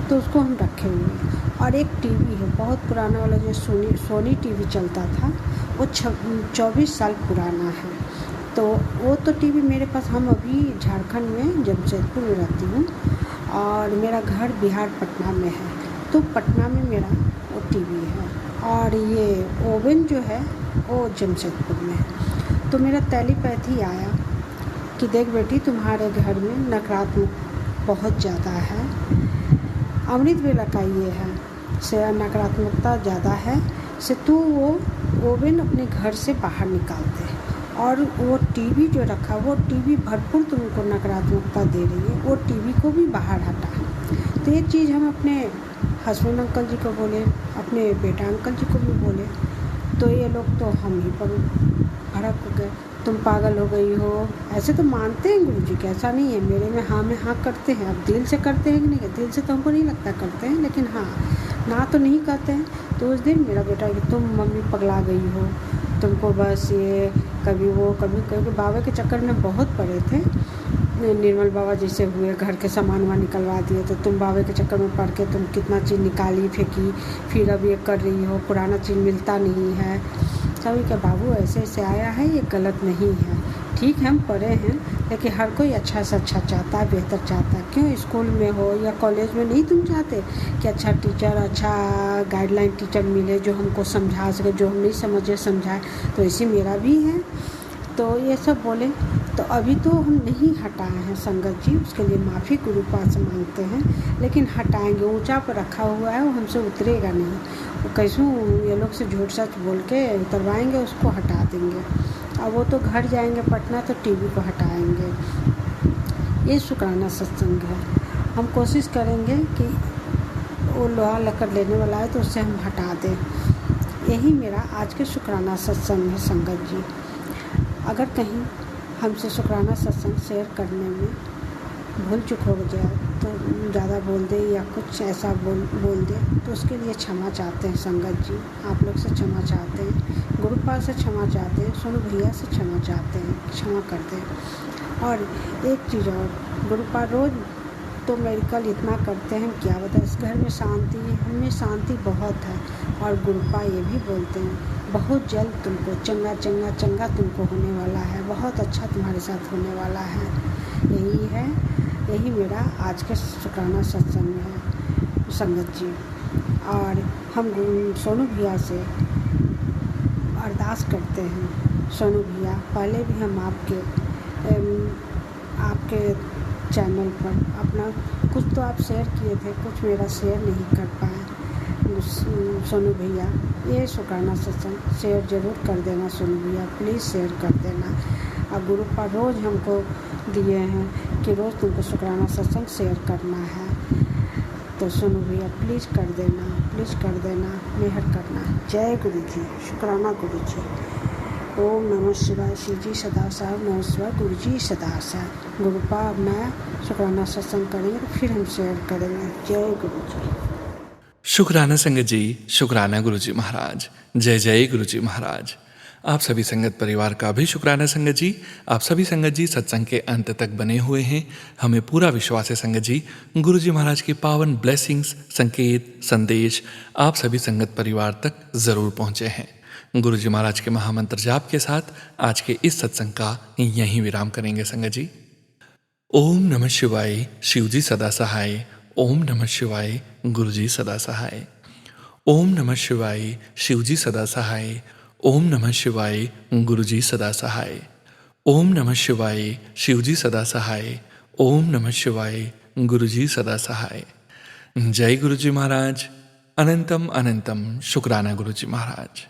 तो उसको हम रखे हुए हैं। और एक टीवी है बहुत पुराना वाला, जो सोनी टीवी चलता था, वो 24 साल पुराना है। तो वो तो टीवी मेरे पास, हम अभी झारखंड में जमशेदपुर में रहती हूँ और मेरा घर बिहार पटना में है, तो पटना में मेरा वो टीवी है और ये ओवन जो है वो जमशेदपुर में है। तो मेरा टेलीपैथी आया कि देख बेटी, तुम्हारे घर में नकारात्मक बहुत ज़्यादा है, अमृत वेला का ये है से नकारात्मकता ज़्यादा है, से तू वो ओवन अपने घर से बाहर निकाल दे, और वो टीवी जो रखा, वो टीवी भरपूर तुमको नकारात्मकता दे रही है, वो टीवी को भी बाहर हटा। तो ये चीज़ हम अपने हस्बैंड अंकल जी को बोले, अपने बेटा अंकल जी को भी बोले, तो ये लोग तो हम ही पर भड़क गए, तुम पागल हो गई हो। ऐसे तो मानते हैं गुरु जी के, ऐसा नहीं है, मेरे में हाँ करते हैं। अब दिल से करते हैं कि नहीं, दिल से तो हमको नहीं लगता करते हैं, लेकिन हाँ ना तो नहीं कहते हैं। तो उस दिन मेरा बेटा कि तुम मम्मी पगला गई हो, तुमको बस ये कभी वो कभी बाबा के चक्कर में बहुत पड़े थे, निर्मल बाबा जैसे हुए, घर के सामान वामान निकलवा दिए, तो तुम बाबा के चक्कर में पड़ के तुम कितना चीज़ निकाली फेंकी, फिर अब ये कर रही हो, पुराना चीज़ मिलता नहीं है। सभी के बाबू ऐसे ऐसे आया है, ये गलत नहीं है, ठीक है हम पढ़े हैं, लेकिन हर कोई अच्छा से अच्छा चाहता है, बेहतर चाहता है। क्यों स्कूल में हो या कॉलेज में नहीं तुम चाहते कि अच्छा टीचर, अच्छा गाइडलाइन टीचर मिले जो हमको समझा सके, जो हम नहीं समझे समझाए। तो इसी मेरा भी है। तो ये सब बोले, तो अभी तो हम नहीं हटाए हैं संगत जी, उसके लिए माफ़ी गुरु पास मांगते हैं, लेकिन हटाएंगे। ऊंचा पर रखा हुआ है, वो हमसे उतरेगा नहीं, वो कैसे ये लोग से झूठ सच बोल के उतरवाएंगे, उसको हटा देंगे। अब वो तो घर जाएंगे पटना, तो टीवी को हटाएंगे। ये शुक्राना सत्संग है। हम कोशिश करेंगे कि वो लोहा लकड़ लेने वाला है तो उससे हम हटा दें। यही मेरा आज के शुक्राना सत्संग है संगत जी। अगर कहीं हमसे शुक्राना सत्संग शेयर करने में भूल चूक हो जाए, तो ज़्यादा बोल दे या कुछ ऐसा बोल दे, तो उसके लिए क्षमा चाहते हैं संगत जी, आप लोग से क्षमा चाहते हैं, गुरुपाल से क्षमा चाहते हैं, सोनू भैया से क्षमा चाहते हैं, क्षमा कर दें। और एक चीज़ और, गुरुपाल रोज़ तो मेडिकल इतना करते हैं, क्या बताएं, इस घर में शांति, हमें शांति बहुत है। और गुरुपा ये भी बोलते हैं बहुत जल्द तुमको चंगा चंगा चंगा तुमको होने वाला है, बहुत अच्छा तुम्हारे साथ होने वाला है। यही है, यही मेरा आज के शुक्राना सत्संग है संगत जी। और हम सोनू भैया से अरदास करते हैं, सोनू भैया पहले भी हम आपके चैनल पर अपना कुछ तो आप शेयर किए थे, कुछ मेरा शेयर नहीं कर पाए। सोनू भैया ये शुक्राना सत्संग शेयर ज़रूर कर देना, सोनू भैया प्लीज़ शेयर कर देना। अब गुरु पर रोज़ हमको दिए हैं कि रोज़ तुमको शुक्राना सत्संग शेयर करना है, तो सोनू भैया प्लीज़ कर देना, प्लीज़ कर देना, मेहर करना। जय गुरु जी, शुक्राना गुरु जी। ओम नमः शिवाय, शिव जी सदा साहब, नमः शिवाय, गुरु जी सदा साहब। गुरुपा मैं शुक्राना सत्संग करेंगे, तो फिर हम शेयर करेंगे। जय गुरु जी। शुक्राना संगत जी, शुक्राना गुरु जी महाराज। जय जय गुरु जी महाराज। आप सभी संगत परिवार का भी शुक्राना संगत जी। आप सभी संगत जी सत्संग के अंत तक बने हुए हैं। हमें पूरा विश्वास है संगत जी, गुरु जी महाराज की पावन ब्लेसिंग्स, संकेत, संदेश आप सभी संगत परिवार तक ज़रूर पहुँचे हैं। गुरु जी महाराज के महामंत्र जाप के साथ आज के इस सत्संग का यहीं विराम करेंगे संगत जी। ओम नमः शिवाय, शिव जी सदा सहाय। ओम नमः शिवाय, गुरु जी सदा सहाय। ओम नमः शिवाय, शिव जी सदा सहाय। ओम नमः शिवाय, गुरु जी सदा सहाय। ओम नमः शिवाय, शिव जी सदा सहाय। ओम नमः शिवाय, गुरु जी सदा सहाय। जय गुरु जी महाराज। अनंतम अनंतम शुक्राना गुरु जी महाराज।